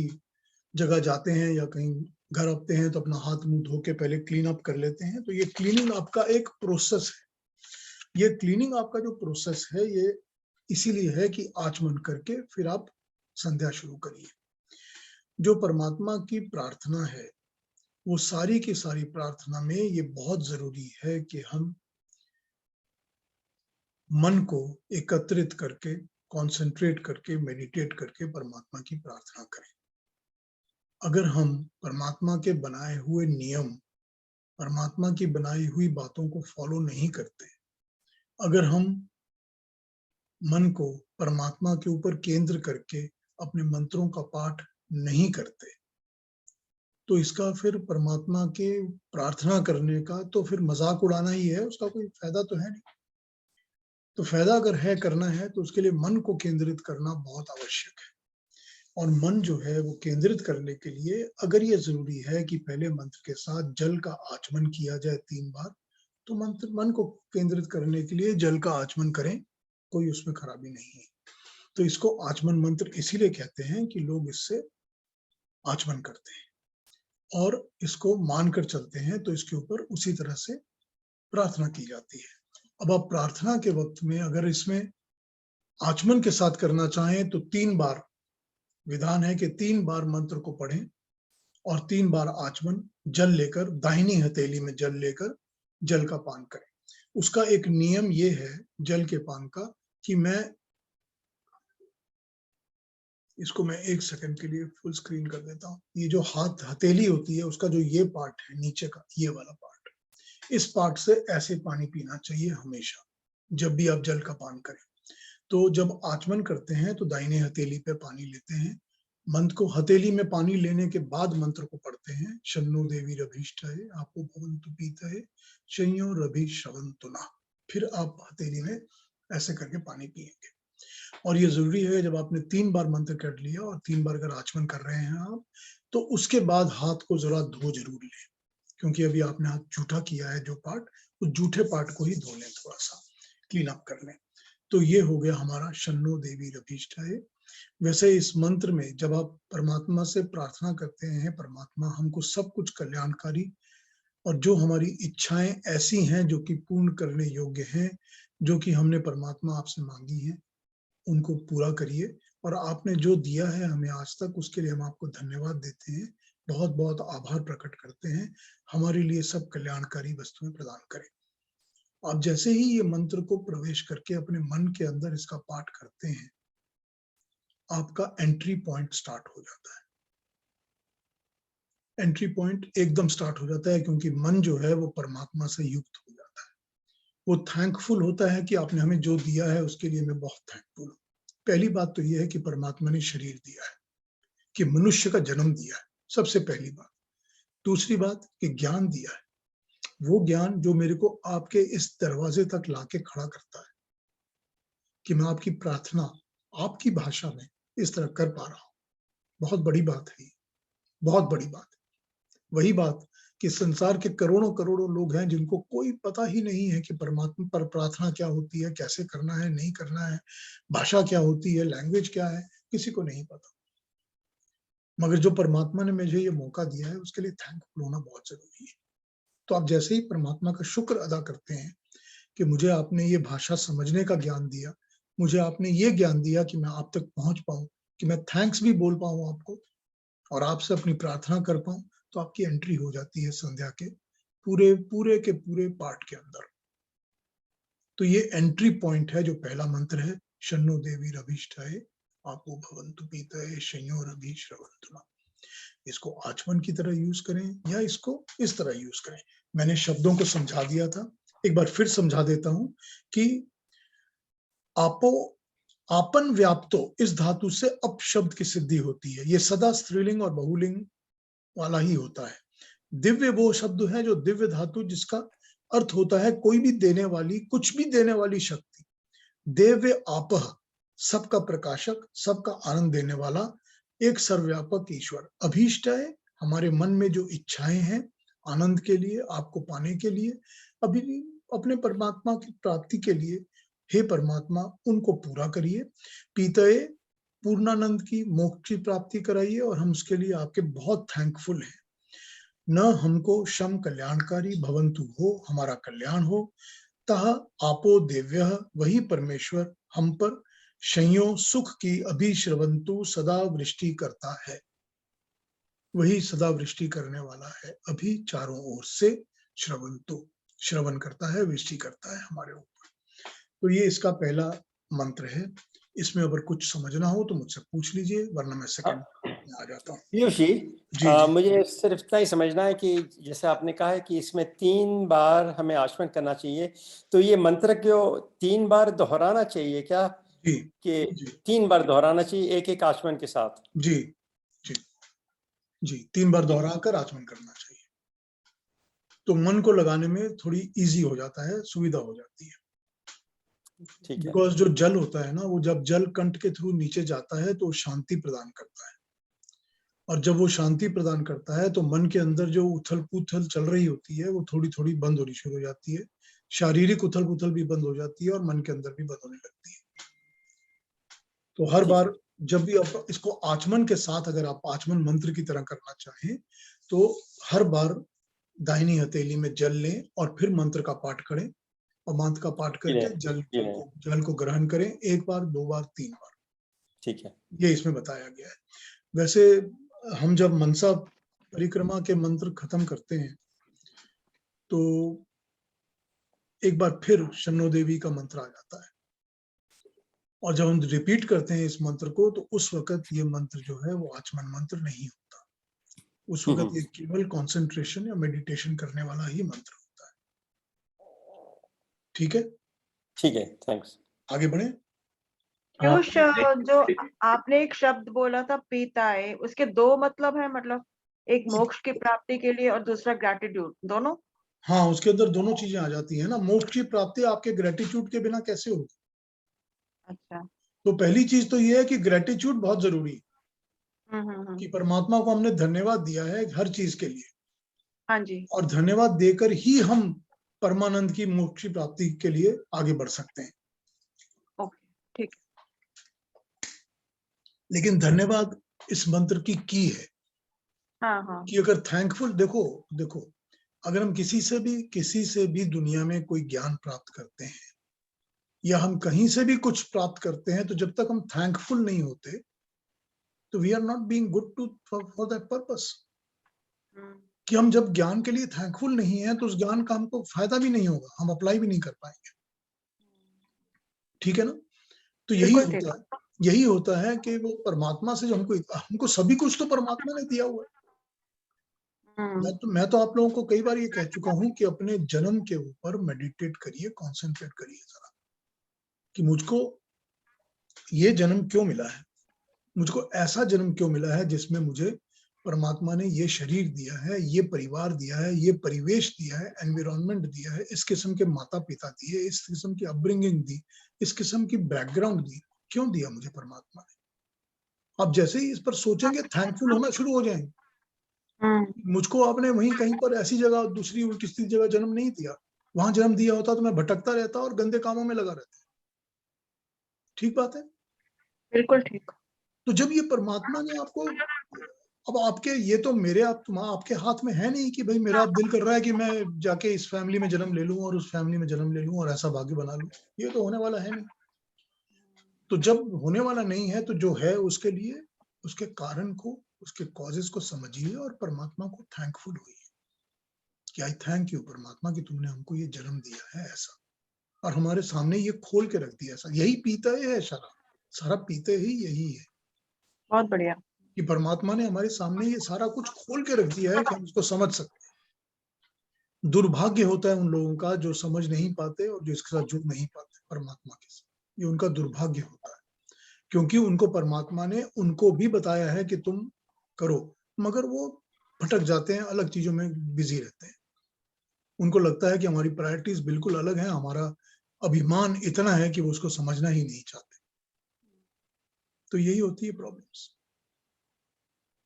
जगह जाते हैं या कहीं घर आते हैं तो अपना हाथ मुंह धो के पहले क्लीन अप कर लेते हैं, तो ये क्लीनिंग आपका एक प्रोसेस है। ये क्लीनिंग आपका जो प्रोसेस है ये इसीलिए है कि आचमन करके फिर आप संध्या शुरू करिए। जो परमात्मा की प्रार्थना है वो सारी की सारी प्रार्थना में ये बहुत जरूरी है कि हम मन को एकत्रित करके, कॉन्सेंट्रेट करके, मेडिटेट करके परमात्मा की प्रार्थना करें। अगर हम परमात्मा के बनाए हुए नियम, परमात्मा की बनाई हुई बातों को फॉलो नहीं करते, अगर हम मन को परमात्मा के ऊपर केंद्र करके अपने मंत्रों का पाठ नहीं करते, तो इसका फिर परमात्मा के प्रार्थना करने का तो फिर मजाक उड़ाना ही है, उसका कोई फायदा तो है नहीं। तो फायदा अगर है करना है तो उसके लिए मन को केंद्रित करना बहुत आवश्यक है। और मन जो है वो केंद्रित करने के लिए अगर ये जरूरी है कि पहले मंत्र के साथ जल का आचमन किया जाए 3 बार, तो मंत्र मन को केंद्रित करने के लिए जल का आचमन करें, कोई उसमें खराबी नहीं है। तो इसको आचमन मंत्र इसीलिए कहते हैं कि लोग इससे आचमन करते हैं और इसको मानकर चलते हैं, तो इसके ऊपर उसी तरह से प्रार्थना की जाती है। अब आप प्रार्थना के वक्त में अगर इसमें आचमन के साथ करना चाहें तो 3 बार विधान है कि 3 बार मंत्र को पढ़ें और 3 बार आचमन जल लेकर, दाहिनी हथेली में जल लेकर जल का पान करें। उसका एक नियम ये है जल के पान का कि मैं इसको 1 सेकंड के लिए फुल स्क्रीन कर देता हूँ। ये जो हाथ हथेली होती है उसका जो ये पार्ट है नीचे का, ये वाला पार्ट, इस पार्ट से ऐसे पानी पीना चाहिए हमेशा जब भी आप जल का पान करें। तो जब आचमन करते हैं तो दाहिने हथेली पे पानी लेते हैं, मंत्र को हथेली में पानी लेने के बाद मंत्र को पढ़ते हैं। शन्नो देवी रभीष्टाये आपो भवन्तु पीतये शंयो रभि श्रवन्तु नः। फिर आप हथेली में ऐसे करके पानी पिएंगे। और ये जरूरी है, जब आपने 3 बार मंत्र कर लिया और 3 बार अगर आचमन कर रहे हैं आप, तो उसके बाद हाथ को जरा धो जरूर लें, क्योंकि अभी आपने हाथ जूठा किया है जो पार्ट, उस जूठे पार्ट को ही धो लें, थोड़ा सा क्लीन अप कर लें। तो ये हो गया हमारा शन्नो देवी रभीष्टाय। वैसे इस मंत्र में जब आप परमात्मा से प्रार्थना करते हैं, परमात्मा हमको सब कुछ कल्याणकारी और जो हमारी इच्छाएं ऐसी हैं जो कि पूर्ण करने योग्य हैं, जो कि हमने परमात्मा आपसे मांगी हैं, उनको पूरा करिए। और आपने जो दिया है हमें आज तक, उसके लिए हम आपको धन्यवाद देते हैं, बहुत बहुत आभार प्रकट करते हैं। हमारे लिए सब कल्याणकारी वस्तुएं प्रदान करें। आप जैसे ही ये मंत्र को प्रवेश करके अपने मन के अंदर इसका पाठ करते हैं, आपका एंट्री पॉइंट स्टार्ट हो जाता है। एंट्री पॉइंट एकदम स्टार्ट हो जाता है, क्योंकि मन जो है वो परमात्मा से युक्त हो जाता है। वो थैंकफुल होता है कि आपने हमें जो दिया है उसके लिए मैं बहुत थैंकफुल हूँ। पहली बात तो यह है कि परमात्मा ने शरीर दिया है, कि मनुष्य का जन्म दिया है, सबसे पहली बात। दूसरी बात कि ज्ञान दिया है, वो ज्ञान जो मेरे को आपके इस दरवाजे तक लाके खड़ा करता है, कि मैं आपकी प्रार्थना आपकी भाषा में इस तरह कर पा रहा हूँ। बहुत बड़ी बात है, बहुत बड़ी बात है। वही बात कि संसार के करोड़ों करोड़ों लोग हैं जिनको कोई पता ही नहीं है कि परमात्मा पर प्रार्थना क्या होती है, कैसे करना है, नहीं करना है, भाषा क्या होती है, लैंग्वेज क्या है, किसी को नहीं पता। मगर जो परमात्मा ने मुझे ये मौका दिया है, उसके लिए थैंकफुल होना बहुत जरूरी है। तो आप जैसे ही परमात्मा का शुक्र अदा करते हैं कि मुझे आपने ये भाषा समझने का ज्ञान दिया, मुझे आपने ये ज्ञान दिया कि मैं आप तक पहुंच पाऊं, कि मैं थैंक्स भी बोल पाऊं आपको और आपसे अपनी प्रार्थना कर पाऊं, तो आपकी एंट्री हो जाती है संध्या के पूरे पूरे के पूरे पाठ के अंदर। तो ये एंट्री पॉइंट है, जो पहला मंत्र है, शन्नो देवी रभीष्टाय आपो भवन्तु पीतये शय्यो रभीश्रवन्तु। इसको आचमन की तरह यूज करें या इसको इस तरह यूज करें। मैंने शब्दों को समझा दिया था, एक बार फिर समझा देता हूं कि आपो आपन व्याप्तो इस धातु से अप शब्द की सिद्धि होती है। ये सदा स्त्रीलिंग और बहुलिंग वाला ही होता है। दिव्य वो शब्द है जो दिव्य धातु जिसका अर्थ होता है कोई भी देने वाली, कुछ भी देने वाली शक्ति। देव्य आपह, सबका प्रकाशक, सबका आनंद देने वाला एक सर्वव्यापक ईश्वर। अभीष्टाय, हमारे मन में जो इच्छाएं हैं आनंद के लिए, आपको पाने के लिए, अभी अपने परमात्मा की प्राप्ति के लिए, हे परमात्मा उनको पूरा करिए। पीतये, पूर्णानंद की, मोक्ष की प्राप्ति कराइए, और हम उसके लिए आपके बहुत थैंकफुल हैं। न हमको शम कल्याणकारी भवंतु हो, हमारा कल्याण हो। तह आपो देव्य, वही परमेश्वर हम पर शय्यो सुख की अभिश्रवंतु सदा वृष्टि करता है। वही सदा वृष्टि करने वाला है, अभी चारों ओर से श्रवंतु, श्रवण करता है, वृष्टि करता है हमारे ऊपर। तो ये इसका पहला मंत्र है। इसमें अगर कुछ समझना हो तो मुझसे पूछ लीजिए, वरना मैं सेकंड में आ जाता हूँ। पीयूष जी, जी जी मुझे सिर्फ इतना ही समझना है कि जैसे आपने कहा है कि इसमें 3 बार हमें आचमन करना चाहिए, तो ये मंत्र को 3 बार दोहराना चाहिए क्या? जी कि जी 3 बार दोहराना चाहिए एक एक आचमन के साथ? जी जी जी 3 बार दोहरा कर आचमन करना चाहिए, तो मन को लगाने में थोड़ी इजी हो जाता है, सुविधा हो जाती है। ठीक है। बिकॉज जो जल होता है ना, वो जब जल कंठ के थ्रू नीचे जाता है तो शांति प्रदान करता है, और जब वो शांति प्रदान करता है तो मन के अंदर जो उथल पुथल चल रही होती है वो थोड़ी थोड़ी बंद होनी शुरू हो जाती है। शारीरिक उथल पुथल भी बंद हो जाती है और मन के अंदर भी बंद होने लगती है। तो हर बार जब भी आप इसको आचमन के साथ, अगर आप आचमन मंत्र की तरह करना चाहें, तो हर बार दाहिनी हथेली में जल लें और फिर मंत्र का पाठ करें, और मंत्र का पाठ करके जल को ग्रहण करें, 1 बार, 2 बार, 3 बार। ठीक है। ये इसमें बताया गया है। वैसे हम जब मनसा परिक्रमा के मंत्र खत्म करते हैं तो एक बार फिर शन्नो देवी का मंत्र आ जाता है, और जब हम रिपीट करते हैं इस मंत्र को तो उस वक्त ये मंत्र जो है वो आचमन मंत्र नहीं होता। उस वक्त ये केवल कंसंट्रेशन या मेडिटेशन करने वाला ही मंत्र होता है। ठीक है, ठीक है, थैंक्स। आगे बढ़े। पीयूष, जो आपने एक शब्द बोला था पीताए, उसके 2 मतलब है, मतलब एक मोक्ष की प्राप्ति के लिए और दूसरा ग्रैटिट्यूड, दोनों? हाँ, उसके अंदर दोनों चीजें आ जाती है ना। मोक्ष की प्राप्ति आपके ग्रेटिट्यूड के बिना कैसे होगी? अच्छा। तो पहली चीज तो ये है कि ग्रेटिट्यूड बहुत जरूरी है कि परमात्मा को हमने धन्यवाद दिया है हर चीज के लिए। हाँ जी। और धन्यवाद देकर ही हम परमानंद की मोक्ष की प्राप्ति के लिए आगे बढ़ सकते हैं। ओके, ठीक। लेकिन धन्यवाद इस मंत्र की है। हाँ। कि अगर थैंकफुल, देखो अगर हम किसी से भी दुनिया में कोई ज्ञान प्राप्त करते हैं या हम कहीं से भी कुछ प्राप्त करते हैं, तो जब तक हम थैंकफुल नहीं होते तो we are not being good to for that purpose. कि हम जब ज्ञान के लिए थैंकफुल नहीं है तो उस ज्ञान का हमको फायदा भी नहीं होगा, हम अप्लाई भी नहीं कर पाएंगे। ठीक है ना? तो यही होता है कि वो परमात्मा से जो हमको सभी कुछ तो परमात्मा ने दिया हुआ है। मैं तो आप लोगों को कई बार ये कह चुका हूं कि अपने जन्म के ऊपर मेडिटेट करिए, कॉन्सेंट्रेट करिए जरा, कि मुझको ये जन्म क्यों मिला है, मुझको ऐसा जन्म क्यों मिला है जिसमें मुझे परमात्मा ने ये शरीर दिया है, ये परिवार दिया है, ये परिवेश दिया है, एनवायरनमेंट दिया है, इस किस्म के माता पिता दिए, इस किस्म की अपब्रिंगिंग दी, इस किस्म की बैकग्राउंड दी, क्यों दिया मुझे परमात्मा ने। आप जैसे ही इस पर सोचेंगे थैंकफुल होना शुरू हो जाएंगे। मुझको आपने वहीं कहीं पर ऐसी जगह दूसरी उल्टी सीधी जगह जन्म नहीं दिया, वहां जन्म दिया होता तो मैं भटकता रहता और गंदे कामों में लगा रहता। ठीक बात है? बिल्कुल ठीक। तो जब ये परमात्मा ने आपको, अब आपके ये तो मेरे आपके हाथ में है नहीं कि भाई मेरा अब दिल कर रहा है कि मैं जाके इस फैमिली में जन्म ले लूं और उस फैमिली में जन्म ले लूं और ऐसा भाग्य बना लूं, ये तो होने वाला है नहीं। तो जब होने वाला नहीं है तो जो है उसके लिए उसके कारण को, उसके कॉजेस को समझिए और परमात्मा को थैंकफुल होइए कि आई थैंक यू परमात्मा कि तुमने हमको ये जन्म दिया है ऐसा, और हमारे सामने ये खोल के रख दिया ऐसा। यही पीते है सारा पीते ही यही है। बहुत बढ़िया। कि परमात्मा ने हमारे सामने ये सारा कुछ खोल के रख दिया है कि हम इसको समझ सकते हैं। दुर्भाग्य होता है उन लोगों का जो समझ नहीं पाते और जो इसके साथ जुड़ नहीं पाते परमात्मा के साथ, ये उनका दुर्भाग्य होता है। क्योंकि उनको परमात्मा ने उनको भी बताया है कि तुम करो, मगर वो भटक जाते हैं, अलग चीजों में बिजी रहते हैं। उनको लगता है कि हमारी प्रायोरिटीज बिल्कुल अलग है, हमारा अभिमान इतना है कि वो उसको समझना ही नहीं चाहते। तो यही होती है प्रॉब्लम्स।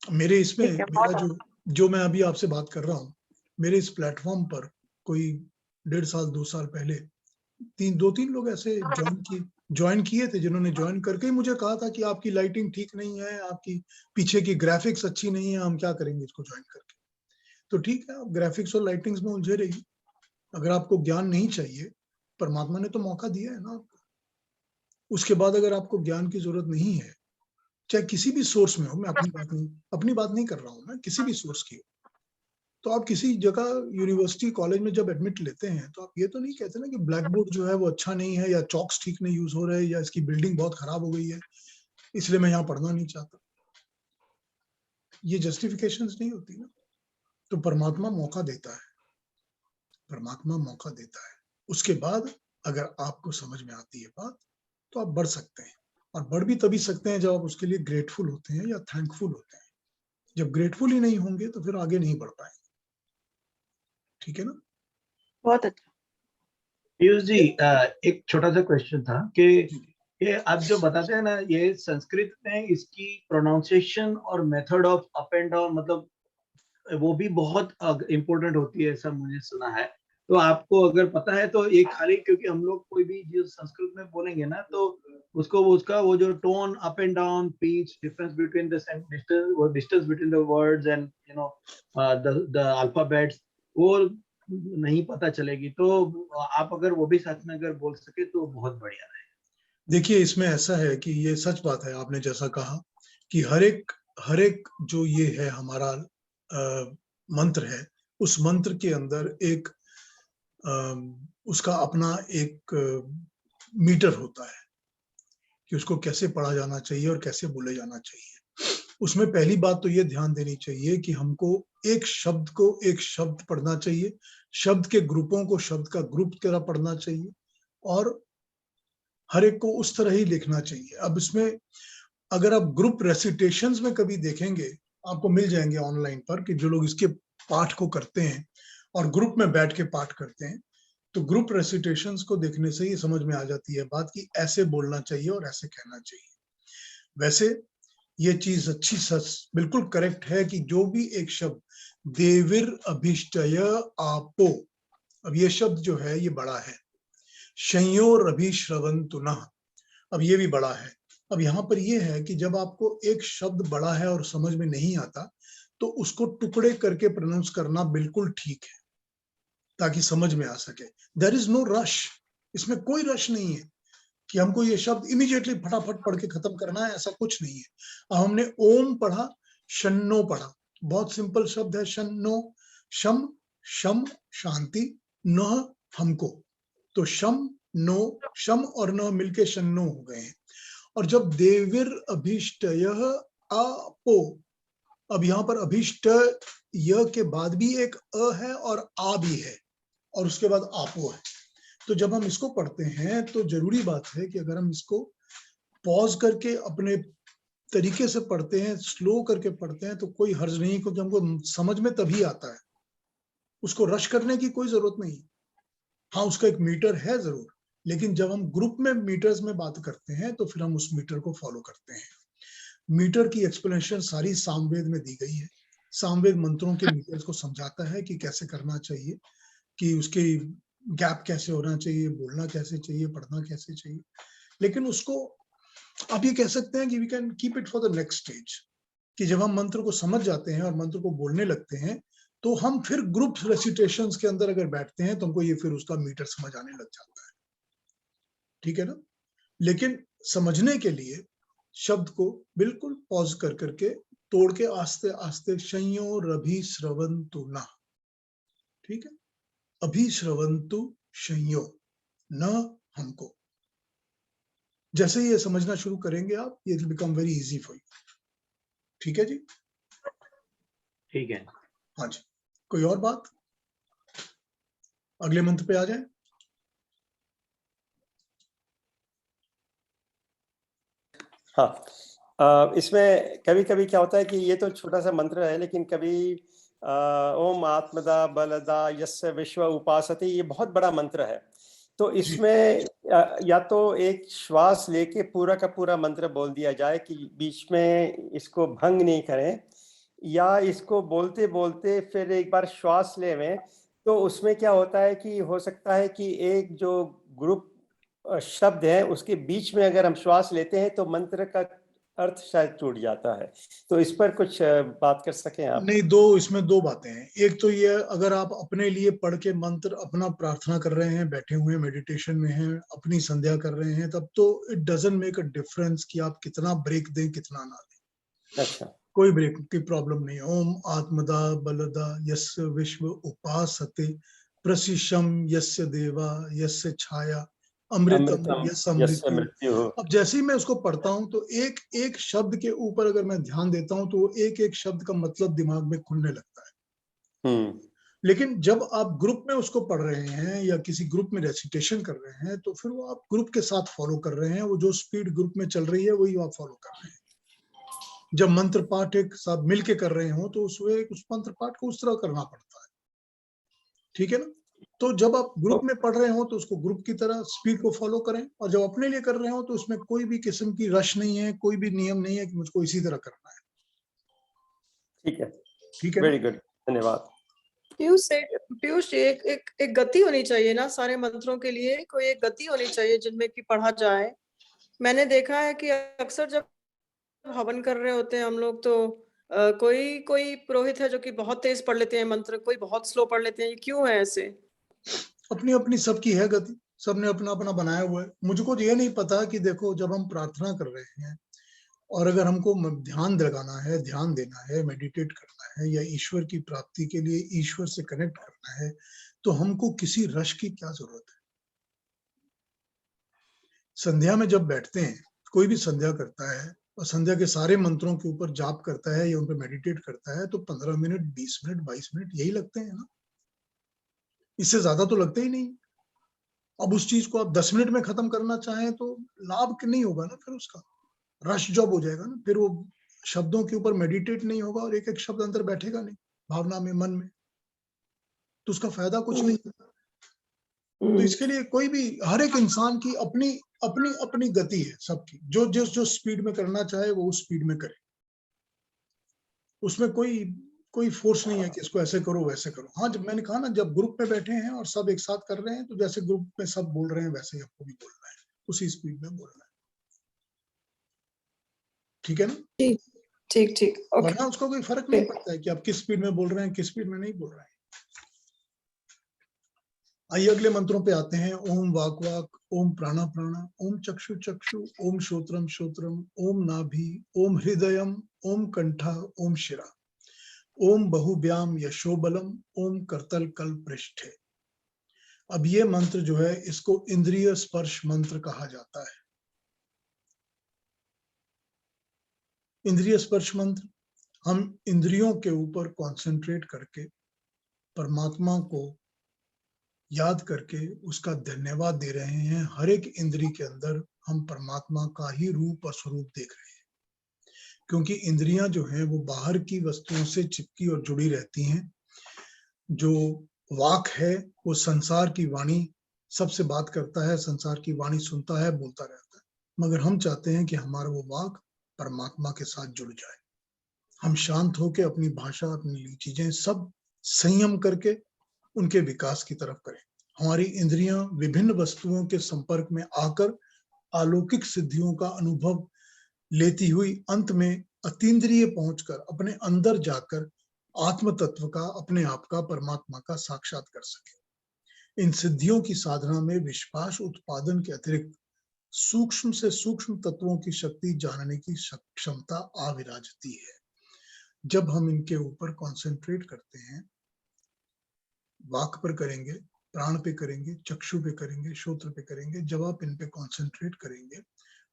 मेरे इसमें मेरा जो मैं अभी आपसे बात कर रहा हूँ, मेरे इस प्लेटफॉर्म पर कोई 1.5 साल 2 साल पहले 2-3 लोग ऐसे ज्वाइन किए थे, जिन्होंने ज्वाइन करके ही मुझे कहा था कि आपकी लाइटिंग ठीक नहीं है, आपकी पीछे की ग्राफिक्स अच्छी नहीं है, हम क्या करेंगे इसको ज्वाइन करके। तो ठीक है, आप ग्राफिक्स और लाइटिंग्स में उलझे रहिए। अगर आपको ज्ञान नहीं चाहिए, परमात्मा ने तो मौका दिया है ना आपको। उसके बाद अगर आपको ज्ञान की जरूरत नहीं है, चाहे किसी भी सोर्स में हो, मैं अपनी बात नहीं कर रहा हूँ, मैं किसी भी सोर्स की हो, तो आप किसी जगह यूनिवर्सिटी कॉलेज में जब एडमिट लेते हैं तो आप ये तो नहीं कहते ना कि ब्लैक बोर्ड जो है वो अच्छा नहीं है, या चॉक्स ठीक नहीं यूज हो रहे हैं, या इसकी बिल्डिंग बहुत खराब हो गई है इसलिए मैं यहाँ पढ़ना नहीं चाहता। ये जस्टिफिकेशंस नहीं होती ना। तो परमात्मा मौका देता है, परमात्मा मौका देता है। उसके बाद अगर आपको समझ में आती है बात तो आप बढ़ सकते हैं, और बढ़ भी तभी सकते हैं जब आप उसके लिए ग्रेटफुल होते हैं या थैंकफुल होते हैं। जब ग्रेटफुल ही नहीं होंगे तो फिर आगे नहीं बढ़ पाएंगे। ठीक है ना? बहुत अच्छा। पीयूष जी, एक छोटा सा क्वेश्चन था कि ये आप जो बताते हैं ना, ये संस्कृत में इसकी प्रोनाउंसिएशन और method of up and down, मतलब वो भी बहुत इम्पोर्टेंट होती है, ऐसा मुझे सुना है। तो आपको अगर पता है तो ये खाली, क्योंकि हम लोग कोई भी जो संस्कृत में बोलेंगे ना, तो उसका वो जो tone, up and down, pitch, difference between the distance between the words and the alphabets, वो नहीं पता चलेगी। तो आप अगर वो भी साथ में अगर बोल सके तो बहुत बढ़िया है। देखिए, इसमें ऐसा है कि ये सच बात है, आपने जैसा कहा कि हर एक जो ये है हमारा मंत्र है, उस मंत्र के अंदर एक उसका अपना एक मीटर होता है कि उसको कैसे पढ़ा जाना चाहिए और कैसे बोले जाना चाहिए। उसमें पहली बात तो ये ध्यान देनी चाहिए कि हमको एक शब्द को एक शब्द पढ़ना चाहिए, शब्द के ग्रुपों को शब्द का ग्रुप की तरह पढ़ना चाहिए, और हर एक को उस तरह ही लिखना चाहिए। अब इसमें अगर आप ग्रुप रेसिटेशंस में कभी देखेंगे, आपको मिल जाएंगे ऑनलाइन पर कि जो लोग इसके पाठ को करते हैं और ग्रुप में बैठ के पाठ करते हैं, तो ग्रुप रेसिटेशंस को देखने से ही समझ में आ जाती है बात कि ऐसे बोलना चाहिए और ऐसे कहना चाहिए। वैसे ये चीज अच्छी सच बिल्कुल करेक्ट है कि जो भी एक शब्द देविर अभिष्टय आपो, अब ये शब्द जो है ये बड़ा है, शयोर अभिश्रवंतु नः, अब ये भी बड़ा है। अब यहाँ पर ये है कि जब आपको एक शब्द बड़ा है और समझ में नहीं आता तो उसको टुकड़े करके प्रोनाउंस करना बिल्कुल ठीक है ताकि समझ में आ सके। देयर इज नो रश, इसमें कोई रश नहीं है कि हमको ये शब्द इमीडिएटली फटाफट पढ़ के खत्म करना है, ऐसा कुछ नहीं है। अब हमने ओम पढ़ा, शन्नो पढ़ा, बहुत सिंपल शब्द है शन्नो, शम शम शांति, नह हमको, तो शम नो, शम और न मिलके शन्नो हो गए हैं। और जब देविर अभिष्टय आपो, अब यहाँ पर अभिष्ट य के बाद भी एक अ है और आ भी है और उसके बाद आपो है। तो जब हम इसको पढ़ते हैं तो जरूरी बात है कि अगर हम इसको पॉज करके अपने तरीके से पढ़ते हैं, स्लो करके पढ़ते हैं, तो कोई हर्ज नहीं, क्योंकि हमको समझ में तभी आता है, उसको रश करने की कोई जरूरत नहीं। हाँ, उसका एक मीटर है जरूर, लेकिन जब हम ग्रुप में मीटर्स में बात करते हैं तो फिर हम उस मीटर को फॉलो करते हैं। मीटर की एक्सप्लेनेशन सारी सामवेद में दी गई है। सामवेद मंत्रों के मीटर्स को समझाता है कि कैसे करना चाहिए, कि उसके गैप कैसे होना चाहिए, बोलना कैसे चाहिए, पढ़ना कैसे चाहिए। लेकिन उसको आप ये कह सकते हैं कि we can keep it for the next stage, कि जब हम मंत्र को समझ जाते हैं और मंत्र को बोलने लगते हैं तो हम फिर ग्रुप रेसिटेशंस के अंदर अगर बैठते हैं तो हमको ये फिर उसका मीटर समझ आने लग जाता है, ठीक है ना। लेकिन समझने के लिए शब्द को बिल्कुल पॉज कर करके तोड़ के आस्ते आस्ते शयो रभि श्रवंतु न, ठीक है, अभिश्रवंतु शयो न हमको, जैसे ये समझना शुरू करेंगे आप, ये will become very easy for you. ठीक है जी, ठीक है। हाँ जी, कोई और बात? अगले मंत्र पे आ जाए। हाँ, इसमें कभी कभी क्या होता है कि ये तो छोटा सा मंत्र है, लेकिन कभी ओम आत्मदा बलदा यस्य विश्व उपासते, ये बहुत बड़ा मंत्र है। तो इसमें या तो एक श्वास लेके पूरा का पूरा मंत्र बोल दिया जाए कि बीच में इसको भंग नहीं करें, या इसको बोलते बोलते फिर एक बार श्वास लेवें। तो उसमें क्या होता है कि हो सकता है कि एक जो ग्रुप शब्द है उसके बीच में अगर हम श्वास लेते हैं तो मंत्र का अर्थ शायद टूट जाता है। तो इस पर कुछ बात कर सकें आप? नहीं, इसमें दो बातें हैं। एक तो ये, अगर आप अपने लिए पढ़ के मंत्र अपना प्रार्थना कर रहे हैं, बैठे हुए मेडिटेशन में हैं, अपनी संध्या कर रहे हैं, तब तो it doesn't make a difference कि आप कितना ब्रेक दें कितना ना दें। अच्छा, कोई ब्रेक की प्रॉब्लम नहीं है। ओम आत्मदा बलदा यस्य विश्व उपासते प्रशिशम यस्य देवा यस्य छाया अमृतम अमृतम यस्य यस्य मृत्यु। मृत्यु हो। अब जैसे ही मैं उसको पढ़ता हूं तो एक एक शब्द के ऊपर अगर मैं ध्यान देता हूं तो एक एक शब्द का मतलब दिमाग में खुलने लगता है। लेकिन जब आप ग्रुप में उसको पढ़ रहे हैं या किसी ग्रुप में रेसिटेशन कर रहे हैं तो फिर वो आप ग्रुप के साथ फॉलो कर रहे हैं, वो जो स्पीड ग्रुप में चल रही है वही आप फॉलो कर रहे हैं। जब मंत्र पाठ एक साथ मिलके कर रहे हो तो उस मंत्र पाठ को उस तरह करना पड़ता है, ठीक है ना। तो जब आप ग्रुप में पढ़ रहे हो तो उसको ग्रुप की तरह स्पीड को फॉलो करें, और जब अपने लिए कर रहे हो तो उसमें कोई भी किस्म की रश नहीं है, कोई भी नियम नहीं है कि मुझको इसी तरह करना है। ठीक है, ठीक है, वेरी गुड, धन्यवाद। पीयूष, एक गति होनी चाहिए ना सारे मंत्रों के लिए, कोई एक गति होनी चाहिए जिनमें कि पढ़ा जाए। मैंने देखा है कि अक्सर जब हवन कर रहे होते हैं हम लोग तो कोई पुरोहित है जो कि बहुत तेज पढ़ लेते हैं मंत्र, कोई बहुत स्लो पढ़ लेते हैं। ये क्यों है ऐसे? अपनी अपनी सबकी है गति, सबने अपना अपना बनाया हुआ है। मुझको ये नहीं पता कि देखो, जब हम प्रार्थना कर रहे हैं और अगर हमको ध्यान लगाना है, ध्यान देना है, मेडिटेट करना है, या ईश्वर की प्राप्ति के लिए ईश्वर से कनेक्ट करना है, तो हमको किसी रश की क्या जरूरत है। संध्या में जब बैठते हैं, कोई भी संध्या करता है और संध्या के सारे मंत्रों के ऊपर जाप करता है या उन पर मेडिटेट करता है, तो 15 मिनट, 20 मिनट, 22 मिनट यही लगते हैं ना, इससे ज्यादा तो लगते ही नहीं। अब उस चीज को आप 10 मिनट में खत्म करना चाहें तो लाभ नहीं होगा ना, फिर उसका रश जॉब हो जाएगा ना, फिर वो शब्दों के ऊपर मेडिटेट नहीं होगा और एक एक शब्द अंदर बैठेगा नहीं भावना में, मन में, तो उसका फायदा कुछ नहीं। तो इसके लिए कोई भी, हर एक इंसान की अपनी अपनी अपनी गति है सबकी, जो स्पीड में करना चाहे वो उस स्पीड में करे। उसमें कोई फोर्स नहीं है कि इसको ऐसे करो वैसे करो। हाँ, जब मैंने कहा ना, जब ग्रुप में बैठे हैं और सब एक साथ कर रहे हैं, तो जैसे ग्रुप में सब बोल रहे हैं वैसे ही आपको भी बोलना है, उसी स्पीड में बोलना है। ठीक है ना? ठीक ठीक, ओके। वरना उसको कोई फर्क नहीं पड़ता है कि आप किस स्पीड में बोल रहे हैं, किस स्पीड में नहीं बोल रहे हैं। आइए अगले मंत्रों पे आते हैं। ओम वाक वाक, ओम प्राणा प्राणा, ओम चक्षु चक्षु, ओम श्रोत्रम श्रोत्रम, ओम नाभि, ओम हृदयम, ओम कंठा, ओम शिरा, ओम बहुव्याम यशोबलम, ओम करतल कल पृष्ठे। अब ये मंत्र जो है, इसको इंद्रिय स्पर्श मंत्र कहा जाता है। इंद्रिय स्पर्श मंत्र, हम इंद्रियों के ऊपर कंसंट्रेट करके परमात्मा को याद करके उसका धन्यवाद दे रहे हैं। हर एक इंद्रिय के अंदर हम परमात्मा का ही रूप और स्वरूप देख रहे हैं, क्योंकि इंद्रियां जो हैं वो बाहर की वस्तुओं से चिपकी और जुड़ी रहती हैं। जो वाक है वो संसार की वाणी सबसे बात करता है, संसार की वाणी सुनता है, बोलता रहता है। मगर हम चाहते हैं कि हमारा वो वाक परमात्मा के साथ जुड़ जाए। हम शांत होकर अपनी भाषा, अपनी चीजें सब संयम करके उनके विकास की तरफ करें। हमारी इंद्रियां विभिन्न वस्तुओं के संपर्क में आकर अलौकिक सिद्धियों का अनुभव लेती हुई अंत में अतीन्द्रिय पहुंचकर अपने अंदर जाकर आत्म तत्व का, अपने आप का, परमात्मा का साक्षात कर सके। इन सिद्धियों की साधना में विश्वास उत्पादन के अतिरिक्त सूक्ष्म से सूक्ष्म तत्वों की शक्ति जानने की क्षमता आविराजती है। जब हम इनके ऊपर कंसंट्रेट करते हैं, वाक पर करेंगे, प्राण पे करेंगे, चक्षु पे करेंगे, श्रोत्र पे करेंगे, जब आप इन पे कंसंट्रेट करेंगे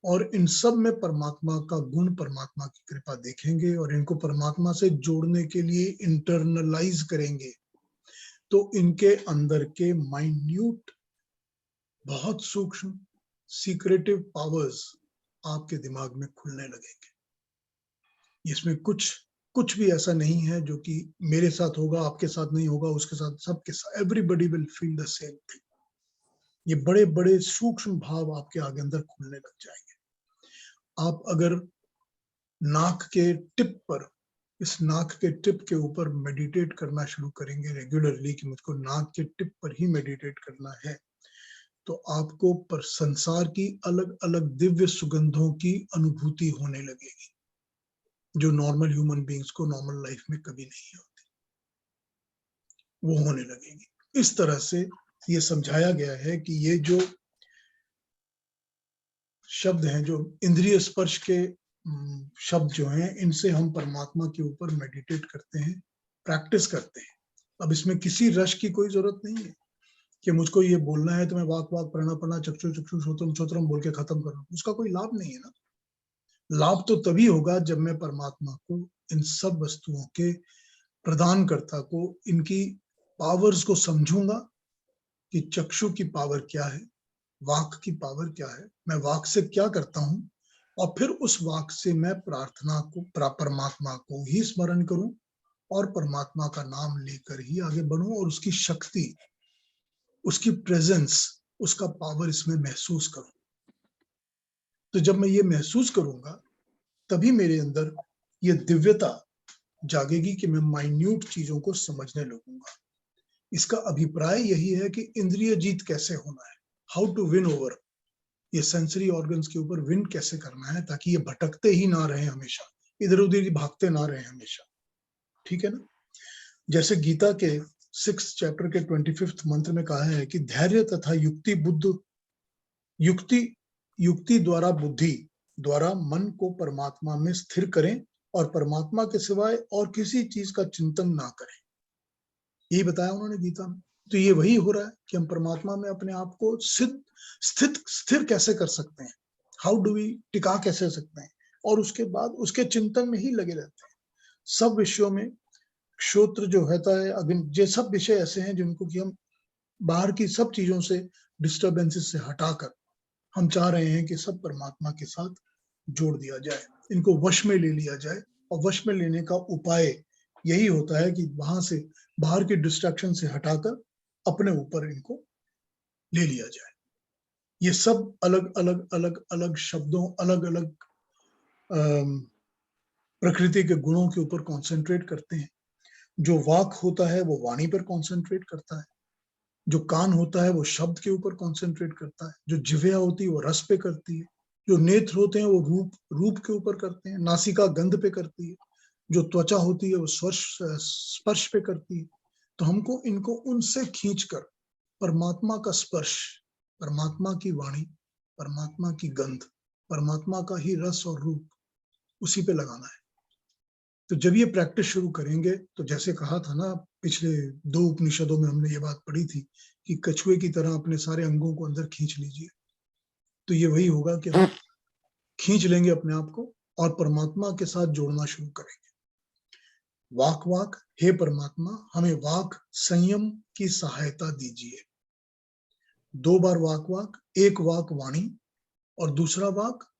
और इन सब में परमात्मा का गुण, परमात्मा की कृपा देखेंगे और इनको परमात्मा से जोड़ने के लिए इंटरनलाइज करेंगे, तो इनके अंदर के माइन्यूट, बहुत सूक्ष्म सीक्रेटिव पावर्स आपके दिमाग में खुलने लगेंगे। इसमें कुछ भी ऐसा नहीं है जो कि मेरे साथ होगा, आपके साथ नहीं होगा, उसके साथ, सबके साथ, everybody will feel the same thing. ये बड़े बड़े सूक्ष्म भाव आपके आगे अंदर खुलने लग जाएंगे। आप अगर नाक के टिप पर, इस नाक के टिप के ऊपर मेडिटेट करना शुरू करेंगे रेगुलरली कि मुझको नाक के टिप पर ही मेडिटेट करना है, तो आपको पर संसार की अलग अलग दिव्य सुगंधों की अनुभूति होने लगेगी, जो नॉर्मल ह्यूमन बीइंग्स को नॉर्मल लाइफ में कभी नहीं होती, वो होने लगेगी। इस तरह से ये समझाया गया है कि ये जो शब्द हैं, जो इंद्रिय स्पर्श के शब्द जो हैं, इनसे हम परमात्मा के ऊपर मेडिटेट करते हैं, प्रैक्टिस करते हैं। अब इसमें किसी रश की कोई जरूरत नहीं है कि मुझको ये बोलना है तो मैं वाक वाक प्राणा प्राणा चक्षु चक्षु श्रोत्रम श्रोत्रम बोल के खत्म कर लूं। उसका कोई लाभ नहीं है ना। लाभ तो तभी होगा जब मैं परमात्मा को, इन सब वस्तुओं के प्रदानकर्ता को, इनकी पावर्स को समझूंगा कि चक्षु की पावर क्या है, वाक की पावर क्या है, मैं वाक से क्या करता हूं, और फिर उस वाक से मैं प्रार्थना को, परमात्मा को ही स्मरण करूं और परमात्मा का नाम लेकर ही आगे बढ़ूं और उसकी शक्ति, उसकी प्रेजेंस, उसका पावर इसमें महसूस करूं। तो जब मैं ये महसूस करूंगा तभी मेरे अंदर ये दिव्यता जागेगी कि मैं माइन्यूट चीजों को समझने लगूंगा। इसका अभिप्राय यही है कि इंद्रिय जीत कैसे होना है, हाउ टू विन ओवर, ये सेंसरी ऑर्गन्स के ऊपर विन कैसे करना है, ताकि ये भटकते ही ना रहे हमेशा, इधर उधर ही भागते ना रहे हमेशा। ठीक है ना? जैसे गीता के 6th चैप्टर के 25th मंत्र में कहा है कि धैर्य तथा युक्ति द्वारा, बुद्धि द्वारा मन को परमात्मा में स्थिर करें और परमात्मा के सिवाय और किसी चीज का चिंतन ना करें। यही बताया उन्होंने गीता में। तो ये वही हो रहा है कि हम परमात्मा में अपने आप को स्थिर कैसे कर सकते हैं, हाउ डू वी, टिका कैसे सकते हैं, और उसके बाद उसके चिंतन में ही लगे रहते हैं। सब विषयों में श्रोत्र जो होता है, अगर ये सब विषय ऐसे हैं जिनको कि हम बाहर की सब चीजों से, डिस्टर्बेंसेस से हटाकर हम चाह रहे हैं कि सब परमात्मा के साथ जोड़ दिया जाए, इनको वश में ले लिया जाए। और वश में लेने का उपाय यही होता है कि वहां से, बाहर की डिस्ट्रैक्शन से हटाकर अपने ऊपर इनको ले लिया जाए। ये सब अलग अलग अलग अलग शब्दों, अलग अलग प्रकृति के गुणों के ऊपर कॉन्सेंट्रेट करते हैं। जो वाक होता है वो वाणी पर कॉन्सेंट्रेट करता है, जो कान होता है वो शब्द के ऊपर कॉन्सेंट्रेट करता है, जो जिह्वा होती है वो रस पे करती है, जो नेत्र होते हैं वो रूप के ऊपर करते हैं, नासिका गंध पे करती है, जो त्वचा होती है वो स्पर्श पे करती है। तो हमको इनको उनसे खींचकर परमात्मा का स्पर्श, परमात्मा की वाणी, परमात्मा की गंध, परमात्मा का ही रस और रूप उसी पे लगाना है। तो जब ये प्रैक्टिस शुरू करेंगे, तो जैसे कहा था ना, पिछले 2 उपनिषदों में हमने ये बात पढ़ी थी कि कछुए की तरह अपने सारे अंगों को अंदर खींच लीजिए। तो ये वही होगा कि हम खींच लेंगे अपने आप को और परमात्मा के साथ जोड़ना शुरू करेंगे। वाक वाक, हे परमात्मा हमें वाक संयम की सहायता दीजिए। 2 बार वाक वाक, एक वाक वाणी और दूसरा वाक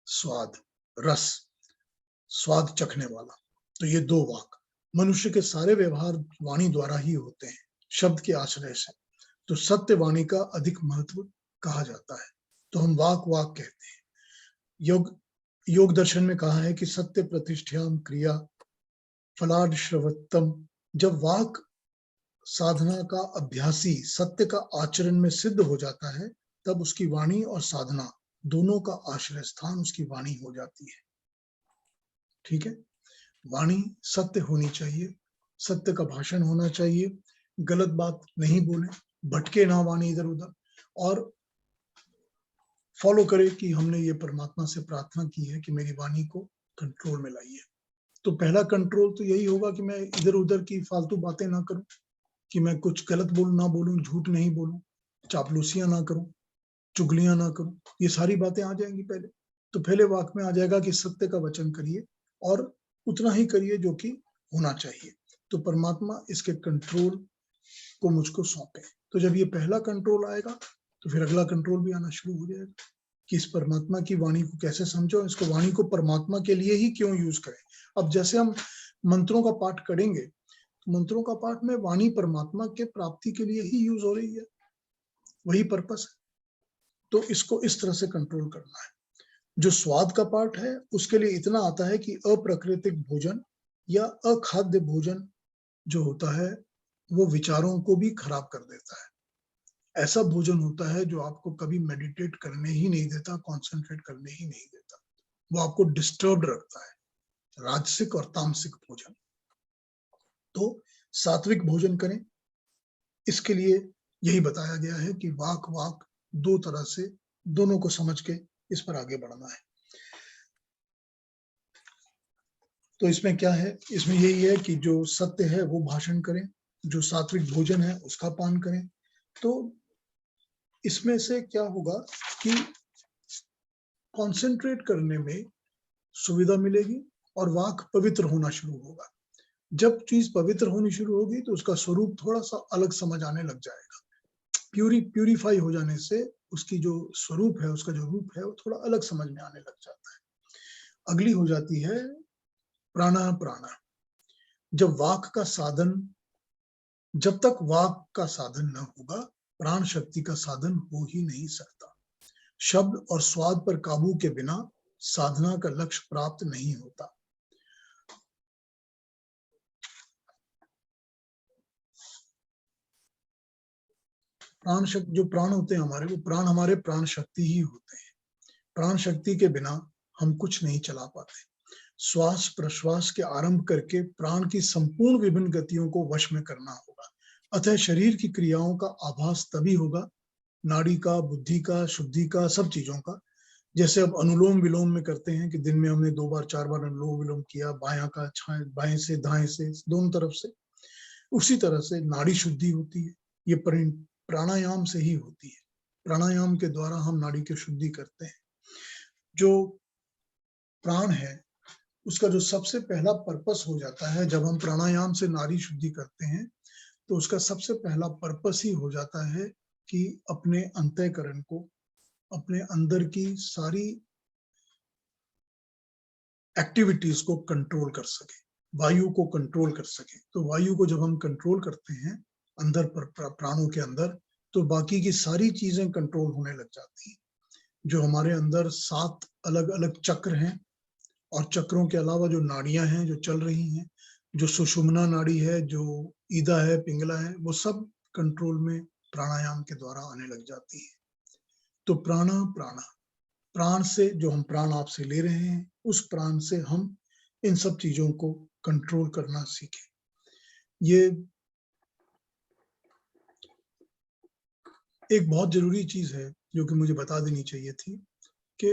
स्वाद, रस, स्वाद चखने वाला। तो ये 2 वाक मनुष्य के सारे व्यवहार वाणी द्वारा ही होते हैं, शब्द के आश्रय से। तो सत्य वाणी का अधिक महत्व कहा जाता है, तो हम वाक वाक कहते हैं। योग दर्शन में कहा है कि सत्य प्रतिष्ठ्याम क्रिया फलाद श्रवत्तम। जब वाक साधना का अभ्यासी सत्य का आचरण में सिद्ध हो जाता है, तब उसकी वाणी और साधना दोनों का आश्रय स्थान उसकी वाणी हो जाती है। ठीक है, वाणी सत्य होनी चाहिए, सत्य का भाषण होना चाहिए, गलत बात नहीं बोले, भटके ना वाणी इधर उधर, और फॉलो करे कि हमने ये परमात्मा से प्रार्थना की है कि मेरी वाणी को कंट्रोल में लाइए। तो पहला कंट्रोल तो यही होगा कि मैं इधर उधर की फालतू बातें ना करूं, कि मैं कुछ गलत ना बोलूं, झूठ नहीं बोलूं, चापलूसियां ना करूं, चुगलियां ना करूं। ये सारी बातें आ जाएंगी पहले। तो पहले वाक में आ जाएगा कि सत्य का वचन करिए और उतना ही करिए जो कि होना चाहिए। तो परमात्मा इसके कंट्रोल को मुझको सौंपे। तो जब ये पहला कंट्रोल आएगा, तो फिर अगला कंट्रोल भी आना शुरू हो जाएगा कि इस परमात्मा की वाणी को कैसे समझो, इसको वाणी को परमात्मा के लिए ही क्यों यूज करें। अब जैसे हम मंत्रों का पाठ करेंगे, तो मंत्रों का पाठ में वाणी परमात्मा के प्राप्ति के लिए ही यूज हो रही है, वही पर्पस है। तो इसको इस तरह से कंट्रोल करना है। जो स्वाद का पाठ है, उसके लिए इतना आता है कि अप्राकृतिक भोजन या अखाद्य भोजन जो होता है, वो विचारों को भी खराब कर देता है। ऐसा भोजन होता है जो आपको कभी मेडिटेट करने ही नहीं देता, कंसंट्रेट करने ही नहीं देता, वो आपको डिस्टर्ब रखता है, राजसिक और तामसिक भोजन। तो सात्विक भोजन करें, इसके लिए यही बताया गया है कि वाक वाक 2 तरह से, दोनों को समझ के इस पर आगे बढ़ना है। तो इसमें क्या है, इसमें यही है कि जो सत्य है वो भाषण करें, जो सात्विक भोजन है उसका पान करें। तो इसमें से क्या होगा कि कंसंट्रेट करने में सुविधा मिलेगी और वाक पवित्र होना शुरू होगा। जब चीज पवित्र होनी शुरू होगी, तो उसका स्वरूप थोड़ा सा अलग समझ आने लग जाएगा। प्यूरिफाई हो जाने से उसकी जो स्वरूप है, उसका जो रूप है, वो थोड़ा अलग समझ में आने लग जाता है। अगली हो जाती है प्राणा। जब तक वाक का साधन न होगा, प्राण शक्ति का साधन हो ही नहीं सकता। शब्द और स्वाद पर काबू के बिना साधना का लक्ष्य प्राप्त नहीं होता। प्राण शक्ति, जो प्राण होते हैं हमारे, वो प्राण हमारे प्राण शक्ति ही होते हैं। प्राण शक्ति के बिना हम कुछ नहीं चला पाते। श्वास प्रश्वास के आरंभ करके प्राण की संपूर्ण विभिन्न गतियों को वश में करना होगा। अतः शरीर की क्रियाओं का आभास तभी होगा, नाड़ी का, बुद्धि का, शुद्धि का, सब चीजों का। जैसे अब अनुलोम विलोम में करते हैं कि दिन में हमने 2 बार 4 बार अनुलोम विलोम किया, बाएं से दाएं से, दोनों तरफ से। उसी तरह से नाड़ी शुद्धि होती है, ये प्राणायाम से ही होती है। प्राणायाम के द्वारा हम नाड़ी की शुद्धि करते हैं। जो प्राण है, उसका जो सबसे पहला पर्पस हो जाता है, जब हम प्राणायाम से नाड़ी शुद्धि करते हैं, तो उसका सबसे पहला पर्पस ही हो जाता है कि अपने अंतःकरण को, अपने अंदर की सारी एक्टिविटीज को कंट्रोल कर सके, वायु को कंट्रोल कर सके। तो वायु को जब हम कंट्रोल करते हैं अंदर पर, प्राणों के अंदर, तो बाकी की सारी चीजें कंट्रोल होने लग जाती हैं। जो हमारे अंदर 7 अलग अलग चक्र हैं और चक्रों के अलावा जो नाड़ियां हैं जो चल रही हैं, जो सुषुम्ना नाड़ी है, जो ईदा है, पिंगला है, वो सब कंट्रोल में प्राणायाम के द्वारा आने लग जाती है। तो प्राण से जो हम प्राण आपसे ले रहे हैं, उस प्राण से हम इन सब चीजों को कंट्रोल करना सीखें। ये एक बहुत जरूरी चीज है जो कि मुझे बता देनी चाहिए थी कि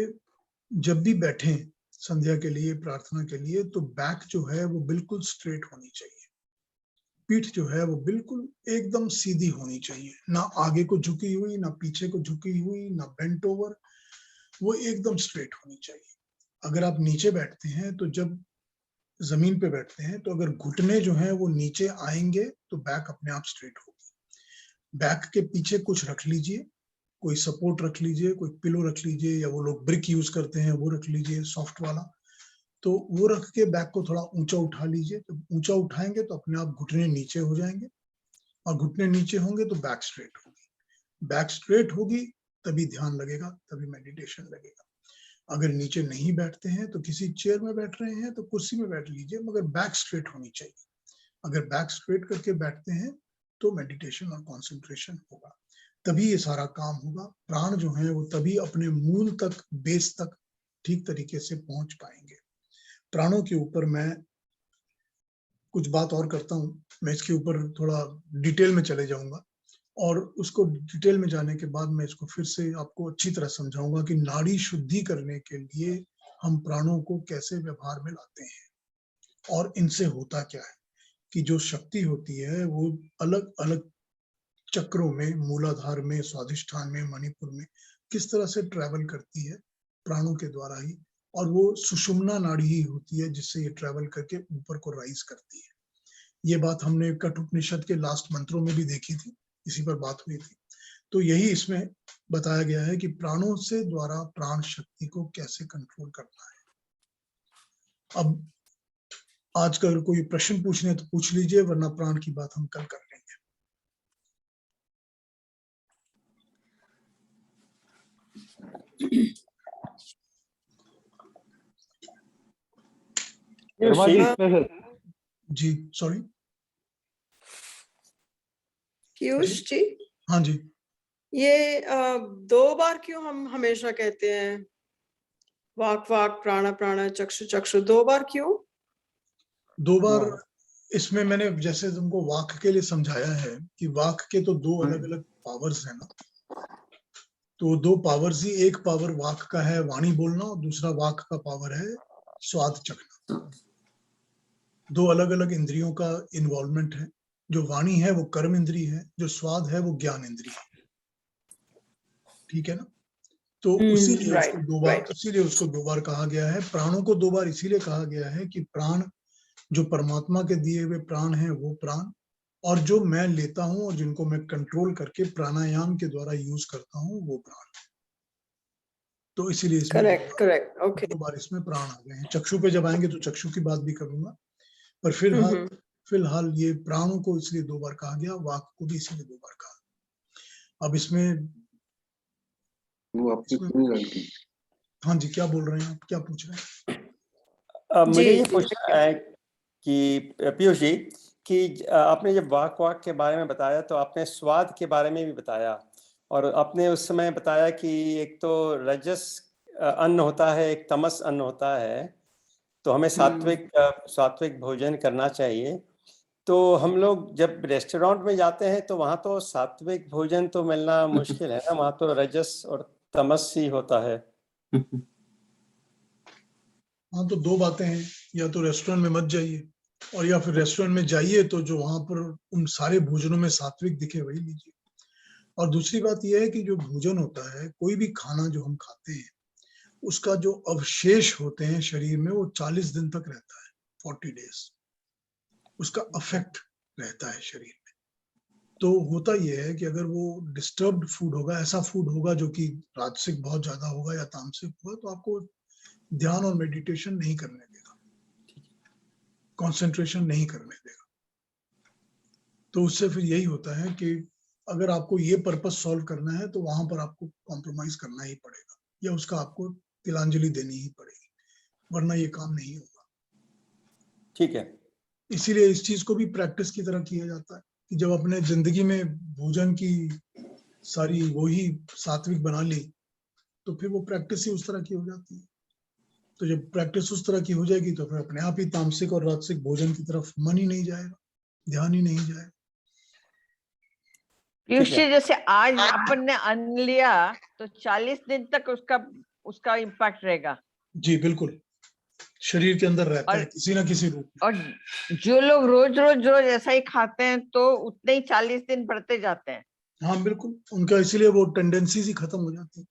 जब भी बैठें संध्या के लिए, प्रार्थना के लिए, तो बैक जो है वो बिल्कुल स्ट्रेट होनी चाहिए। पीठ जो है वो बिल्कुल एकदम सीधी होनी चाहिए, ना आगे को झुकी हुई, ना पीछे को झुकी हुई, ना बेंट ओवर, वो एकदम स्ट्रेट होनी चाहिए। अगर आप नीचे बैठते हैं तो जब जमीन पे बैठते हैं तो अगर घुटने जो हैं वो नीचे आएंगे तो बैक अपने आप स्ट्रेट होगी। बैक के पीछे कुछ रख लीजिए, कोई सपोर्ट रख लीजिए, कोई पिलो रख लीजिए, या वो लोग ब्रिक यूज करते हैं वो रख लीजिए सॉफ्ट वाला। तो वो रख के बैक को थोड़ा ऊंचा उठा लीजिए। जब ऊंचा उठाएंगे तो अपने आप घुटने नीचे हो जाएंगे, और घुटने नीचे होंगे तो बैक स्ट्रेट होगी। बैक स्ट्रेट होगी तभी ध्यान लगेगा, तभी मेडिटेशन लगेगा। अगर नीचे नहीं बैठते हैं तो किसी चेयर में बैठ रहे हैं तो कुर्सी में बैठ लीजिए, मगर बैक स्ट्रेट होनी चाहिए। अगर बैक स्ट्रेट करके बैठते हैं तो मेडिटेशन और कंसंट्रेशन होगा, तभी ये सारा काम होगा। प्राण जो है वो तभी अपने मूल तक, बेस तक ठीक तरीके से पहुंच पाएंगे। प्राणों के ऊपर मैं कुछ बात और करता हूँ, मैं इसके ऊपर थोड़ा डिटेल में चले जाऊंगा, और उसको डिटेल में जाने के बाद मैं इसको फिर से आपको अच्छी तरह समझाऊंगा कि नाड़ी शुद्धि करने के लिए हम प्राणों को कैसे व्यवहार में लाते हैं, और इनसे होता क्या है कि जो शक्ति होती है वो अलग अलग चक्रों में, मूलाधार में, स्वादिष्ठान में, मणिपुर में किस तरह से ट्रैवल करती है प्राणों के द्वारा ही, और वो सुषुम्ना नाड़ी ही होती है जिससे ये ट्रैवल करके ऊपर को राइज करती है। ये बात हमने कठोपनिषद के लास्ट मंत्रों में भी देखी थी, इसी पर बात हुई थी। तो यही इसमें बताया गया है कि प्राणों से द्वारा प्राण शक्ति को कैसे कंट्रोल करना है। अब आज का अगर कोई प्रश्न पूछने तो पूछ लीजिए, वरना प्राण की बात हम कल कर लेंगे। जी सॉरी, पीयूष जी, हाँ जी, ये 2 बार क्यों हम हमेशा कहते हैं वाक वाक प्राण प्राण चक्षु चक्षु, 2 बार क्यों? 2 बार इसमें मैंने जैसे तुमको वाक के लिए समझाया है कि वाक के तो 2 अलग अलग पावर्स है ना, तो 2 पावर्स ही, एक पावर वाक का है वाणी बोलना, और दूसरा वाक का पावर है स्वाद चखना। 2 अलग अलग इंद्रियों का इन्वॉल्वमेंट है। जो वाणी है वो कर्म इंद्री है, जो स्वाद है वो ज्ञान इंद्री है। ठीक है ना? तो इसीलिए उसको 2 बार, इसीलिए उसको 2 बार कहा गया है। प्राणों को 2 बार इसीलिए कहा गया है कि प्राण जो परमात्मा के दिए हुए प्राण हैं वो प्राण, और जो मैं लेता हूं और जिनको मैं कंट्रोल करके प्राणायाम के द्वारा यूज करता हूं वो प्राण। तो इसीलिए इसमें करेक्ट ओके। 2 बार इसमें प्राण आ गए हैं। चक्षु पे जब आएंगे तो चक्षु की बात भी करूंगा, पर फिलहाल ये प्राणों को इसलिए 2 बार कहा गया, वाक को भी इसलिए 2 बार कहा। अब इसमें वो आपकी हाँ जी, क्या बोल रहे हैं आप, क्या पूछ रहे हैं? मुझे ये पूछना है कि पीयूष जी, कि आपने जब वाक के बारे में बताया तो आपने स्वाद के बारे में भी बताया, और आपने उस समय बताया कि एक तो रजस अन्न होता है, एक तमस अन्न होता है, तो हमें सात्विक भोजन करना चाहिए। तो हम लोग जब रेस्टोरेंट में जाते हैं तो वहाँ तो सात्विक भोजन तो मिलना मुश्किल है ना, वहाँ तो रजस और तमस ही होता है। हाँ, तो 2 बातें हैं, या तो रेस्टोरेंट में मत जाइए, और या फिर रेस्टोरेंट में जाइए तो जो वहां पर उन सारे भोजनों में सात्विक दिखे वही लीजिए। और दूसरी बात यह है कि जो भोजन होता है, कोई भी खाना जो हम खाते हैं, उसका जो अवशेष होते हैं शरीर में वो 40 दिन तक रहता है, 40 डेज उसका अफेक्ट रहता है शरीर में। तो होता यह है कि अगर वो डिस्टर्ब्ड फूड होगा, ऐसा फूड होगा जो कि राजसिक बहुत ज्यादा होगा या तामसिक होगा, तो आपको ध्यान और मेडिटेशन नहीं करने देगा, कंसंट्रेशन नहीं करने देगा। तो उससे फिर यही होता है कि अगर आपको ये पर्पस सॉल्व करना है तो वहां पर आपको कॉम्प्रोमाइज करना ही पड़ेगा, या उसका आपको तिलांजलि देनी ही पड़ेगी, वरना ये काम नहीं होगा। ठीक है। इसीलिए इस चीज को भी प्रैक्टिस की तरह किया जाता है कि जब अपने जिंदगी में भोजन की सारी वही सात्विक बना ली तो फिर वो प्रैक्टिस ही उस तरह की हो जाती है। तो जब प्रैक्टिस उस तरह की हो जाएगी तो फिर अपने आप ही तामसिक और राजसिक भोजन की तरफ मन ही नहीं जाएगा, ध्यान ही नहीं जाएगा। पीयूष जी, जैसे आज अपन ने अन्न लिया तो 40 दिन तक उसका इम्पैक्ट रहेगा। जी बिल्कुल, शरीर के अंदर रहता और है किसी ना किसी रूप में। और जो लोग रोज रोज रोज ऐसा ही खाते हैं तो उतने ही 40 दिन बढ़ते जाते हैं। हाँ बिल्कुल, उनका इसीलिए वो टेंडेंसीज ही खत्म हो जाती है,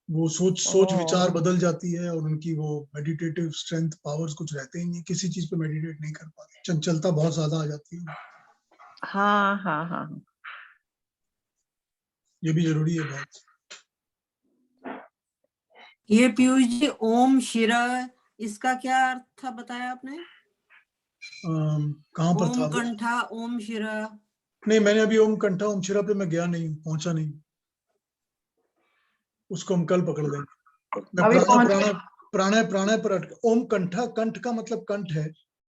वो सोच विचार बदल जाती है और उनकी वो मेडिटेटिव स्ट्रेंथ पावर्स कुछ रहते ही नहीं, किसी चीज पे मेडिटेट नहीं कर पाते, चंचलता बहुत ज्यादा आ जाती है। हाँ हाँ हाँ, ये भी जरूरी है बहुत। ये पीयूष जी ओम शिरा, इसका क्या अर्थ बताया आपने? कहाँ पर था ओम वो? कंठा ओम शिरा। नहीं, मैंने अभी ओम कंठा ओम शिरा पे मैं गया नहीं हूँ, पहुंचा नहीं, उसको हम कल पकड़ लेंगे। मैं अभी प्राणा प्राणा पर ओम कंठा, कंठ का मतलब कंठ है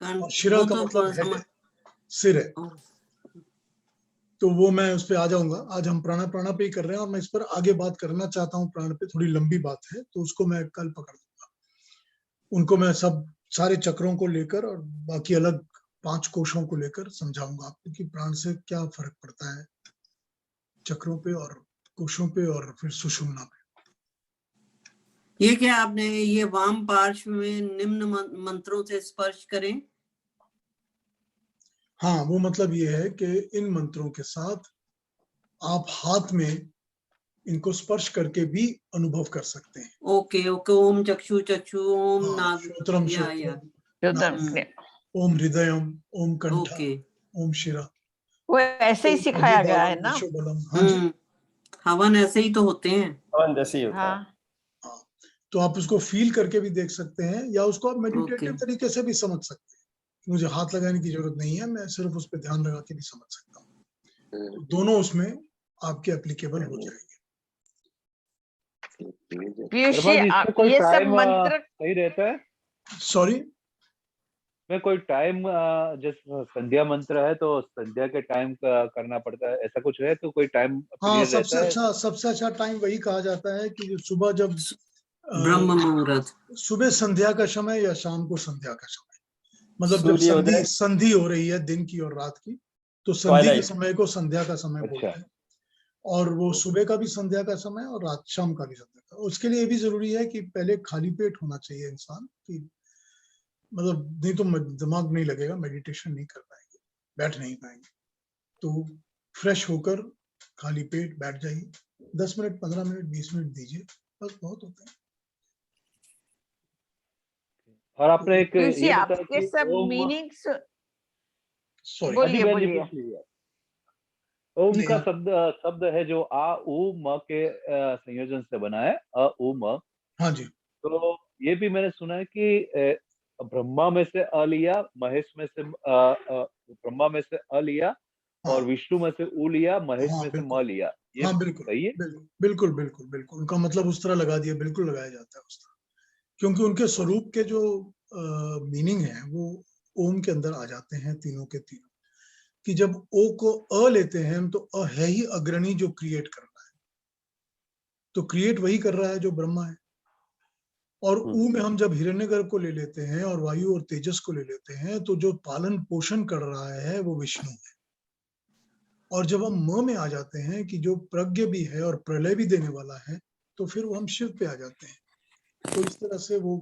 और शिरा वो का तो मतलब हेड समझ। है, सिर है। तो वो मैं उस पर आ जाऊंगा। आज हम प्राणा पे ही कर रहे हैं और मैं इस पर आगे बात करना चाहता हूँ, प्राण पे थोड़ी लंबी बात है तो उसको मैं कल पकड़ लूंगा। उनको मैं सब सारे चक्रों को लेकर और बाकी अलग 5 कोशों को लेकर समझाऊंगा आपको कि प्राण से क्या फर्क पड़ता है चक्रों पे और कोशों पे और फिर सुषुम्ना पे। ये क्या आपने ये वाम पार्श्व में निम्न मंत्रों से स्पर्श करें? हाँ, वो मतलब ये है कि इन मंत्रों के साथ आप हाथ में इनको स्पर्श करके भी अनुभव कर सकते हैं। Okay okay. ओम चक्षु चक्षु, ओम हाँ, नाग, श्रोत्रम या श्रोत्रम, ओम हृदयम, ओम कंठा, ओके। ओम शिरा, वो ऐसे ही ओम सिखाया गया है अहोबलम, ना। विश्वबलम। हाँ जी, हवन ऐसे ही तो होते हैं। हवन जैसे ही होता है। हाँ, हाँ। तो आप उसको फील करके भी देख सकते हैं या उसको आप मेडिटेटिव ओके। तरीके से भी समझ सकते हैं। मुझे हाथ लगाने की जरूरत नहीं है, मैं सिर्फ उस पर ध्यान लगा के भी समझ सकता हूँ। तो दोनों उसमें आपके एप्लीकेबल हो जाएंगे। पीयूष जी, इसमें कोई ये सब टाइम मंत्र सही रहता है? सॉरी, में कोई टाइम जैसे संध्या मंत्र है तो संध्या के टाइम करना पड़ता है, ऐसा कुछ है तो कोई टाइम हाँ, पीरियड रहता है? सबसे अच्छा टाइम वही कहा जाता है कि जो सुबह जब ब्रह्म मुहूर्त, सुबह संध्या का समय या शाम को संध्या का समय, मतलब जब सूर्योदय, संधि हो रही है दिन की और रात की, तो संधि के ट्वाइलाइट। समय को संध्या का समय अच्छा। बोलते हैं। और वो सुबह का भी संध्या का समय और रात शाम का भी संध्या का। उसके लिए ये भी जरूरी है कि पहले खाली पेट होना चाहिए इंसान, कि मतलब नहीं तो दिमाग नहीं लगेगा, मेडिटेशन नहीं कर पाएंगे, बैठ नहीं पाएंगे। तो फ्रेश होकर खाली पेट बैठ जाइए, 10 मिनट 15 मिनट 20 मिनट दीजिए, बस बहुत होता है। और आपने एक पीयूष जी, ये बताया आपके कि सब ओम, मीनिंग्स सॉरी, हाँ जी बोलिए बहन जी बोलिए। पूछिए। ओम नहीं का आप, शब्द है जो आ उ म के संयोजन से बना है, अ उ म। हाँ जी, तो ये भी मैंने सुना है कि ब्रह्मा में से अ लिया, महेश में से ब्रह्मा में से अ लिया हाँ और विष्णु में से उ लिया, महेश हाँ में से बिल्कुल, म लिया, ये हाँ बिल्कुल सही है? बिल्कुल बिल्कुल बिल्कुल बिल्कुल, उनका मतलब उस तरह लगा दिया, बिल्कुल लगाया जाता है उस तरह, क्योंकि उनके स्वरूप के जो मीनिंग है वो ओम के अंदर आ जाते हैं तीनों के तीनों। कि जब ओ को अ लेते हैं हम, तो अ है ही अग्रणी जो क्रिएट कर रहा है, तो क्रिएट वही कर रहा है जो ब्रह्मा है। और ऊ में हम जब हिरण्यगर्भ को ले लेते हैं और वायु और तेजस को ले लेते हैं, तो जो पालन पोषण कर रहा है वो विष्णु है। और जब हम म में आ जाते हैं कि जो प्रज्ञ भी है और प्रलय भी देने वाला है, तो फिर वो हम शिव पे आ जाते हैं। तो इस तरह से वो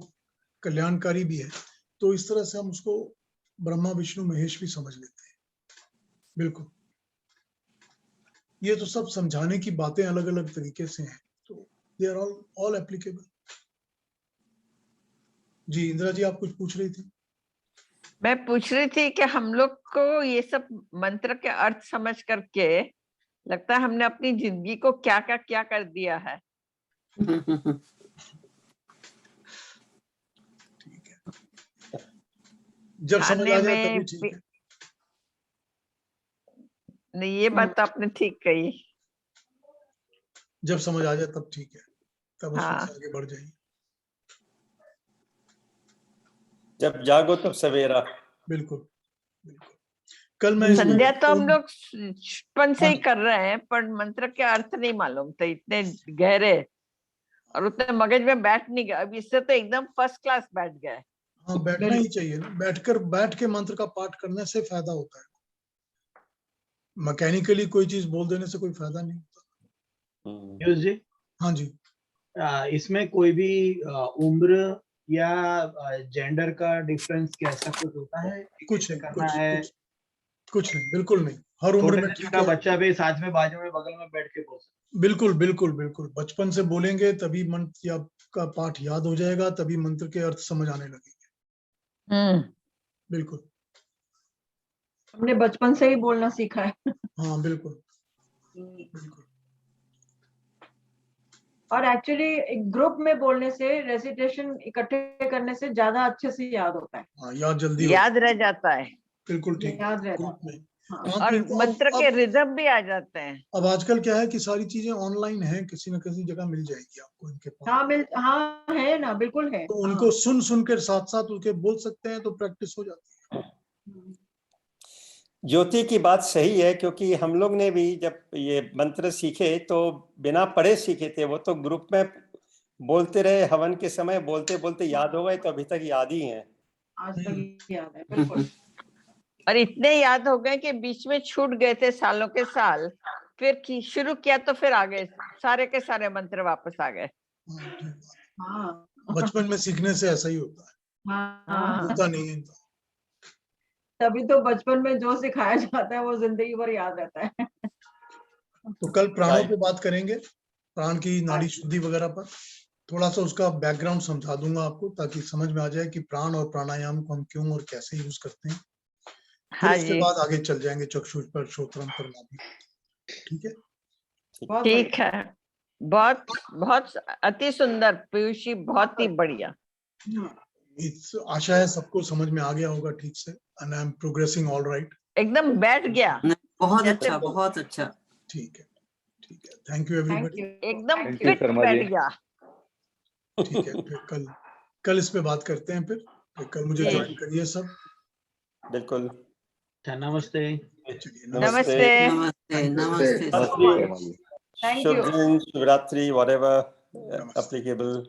कल्याणकारी भी है, तो इस तरह से हम उसको ब्रह्मा विष्णु महेश भी समझ लेते हैं। बिल्कुल, ये तो सब समझाने की बातें अलग अलग तरीके से हैं, तो दे आर ऑल एप्लीकेबल। जी इंदिरा जी, आप कुछ पूछ रही थी? मैं पूछ रही थी कि हम लोग को ये सब मंत्र के अर्थ समझ करके लगता है हमने अपनी जिंदगी को क्या कर दिया है। ठीक है, जब समझ आ खाने जाए में तभी ठीक है। नहीं, ये बात तो आपने ठीक कही। जब समझ आ जाए तब ठीक है, तब उसमें हाँ। से आगे बढ़ जाइए। जब जागो तब सवेरा। बिल्कुल बिल्कुल। कल मैं इस संध्या तो हम तो- लोग बचपन से ही कर रहे हैं, पर मंत्र के अर्थ नहीं मालूम थे, इतने गहरे और उतने मगज में बैठ नहीं गया। अब इससे तो एकदम फर्स्ट क्लास बैठ गए। हाँ, बैठना ही चाहिए ना, बैठ के मंत्र का पाठ करने से फायदा होता है। मैकेनिकली कोई चीज बोल देने से कोई फायदा नहीं होता। पीयूष जी, हाँ जी। इसमें कोई भी उम्र या जेंडर का डिफरेंस कैसा कुछ होता है? कुछ नहीं, करना है? कुछ नहीं, बिल्कुल नहीं। हर उम्र में ठीक छोटा है। बच्चा भी साथ में बाजू में बगल में बैठ के बोल सकता बिल्कुल बिल्कुल बिल्कुल। बचपन से बोलेंगे तभी मंत्र या का पाठ याद हो जाएगा, तभी मंत्र के अर्थ समझ आने लगेंगे। बिल्कुल। हमने बचपन से ही बोलना सीखा है। हाँ बिल्कुल बिल्कुल। और एक्चुअली एक ग्रुप में बोलने से, रेसिटेशन इकट्ठे करने से ज्यादा अच्छे से याद होता है। हाँ, याद जल्दी याद रह जाता है। बिल्कुल ठीक। याद रहता ग्रुप में हाँ। हाँ, और तो मंत्र के रिदम भी आ जाते हैं। अब आजकल क्या है कि सारी चीजें ऑनलाइन हैं, किसी न किसी जगह मिल जाएगी आपको इनके पास। हाँ है ना, बिल्कुल है। तो उनको सुन के साथ साथ उनके बोल सकते हैं, तो प्रैक्टिस हो जाती है। ज्योति की बात सही है, क्योंकि हम लोग ने भी जब ये मंत्र सीखे तो बिना पढ़े सीखे थे। वो तो ग्रुप में बोलते रहे, हवन के समय बोलते बोलते याद हो गए, तो अभी तक याद ही है। आज तक याद है, बिल्कुल। और इतने याद हो गए कि बीच में छूट गए थे सालों के साल, फिर शुरू किया तो फिर आ गए, सारे के सारे मंत्र वापस आ गए। हाँ, बचपन में सीखने से ऐसा ही होता है, हाँ। होता नहीं है। तभी तो बचपन में जो सिखाया जाता है वो जिंदगी भर याद रहता है। तो कल प्राणों पे बात करेंगे, प्राण की नाड़ी शुद्धि वगैरह पर। थोड़ा सा उसका बैकग्राउंड समझा दूंगा आपको, ताकि समझ में आ जाए कि प्राण और प्राणायाम को हम क्यों और कैसे यूज करते हैं। फिर हाँ उसके जी, बाद आगे चल जाएंगे चक्षुष पर, श्रोत्रम पर नाभि। ठीक है, ठीक है। बहुत बहुत अति सुंदर पीयूष जी, बहुत ही बढ़िया। आशा है सबको समझ में आ गया होगा ठीक से। And I am progressing all right. एकदम बैठ गया। बहुत जैसे अच्छा, बहुत अच्छा। ठीक है ठीक है। Thank you everybody. एकदम Thank you, फिट शर्मा बैठ जी। गया। ठीक है, फिर कल इस पे बात करते हैं। फिर कल मुझे जी। ज्वाइन करिए सब। बिल्कुल। नमस्ते। चलिए, नमस्ते। नमस्ते नमस्ते नमस्ते। Thank Shubh you. दिन, शिवरात्रि, whatever नमस्ते। applicable.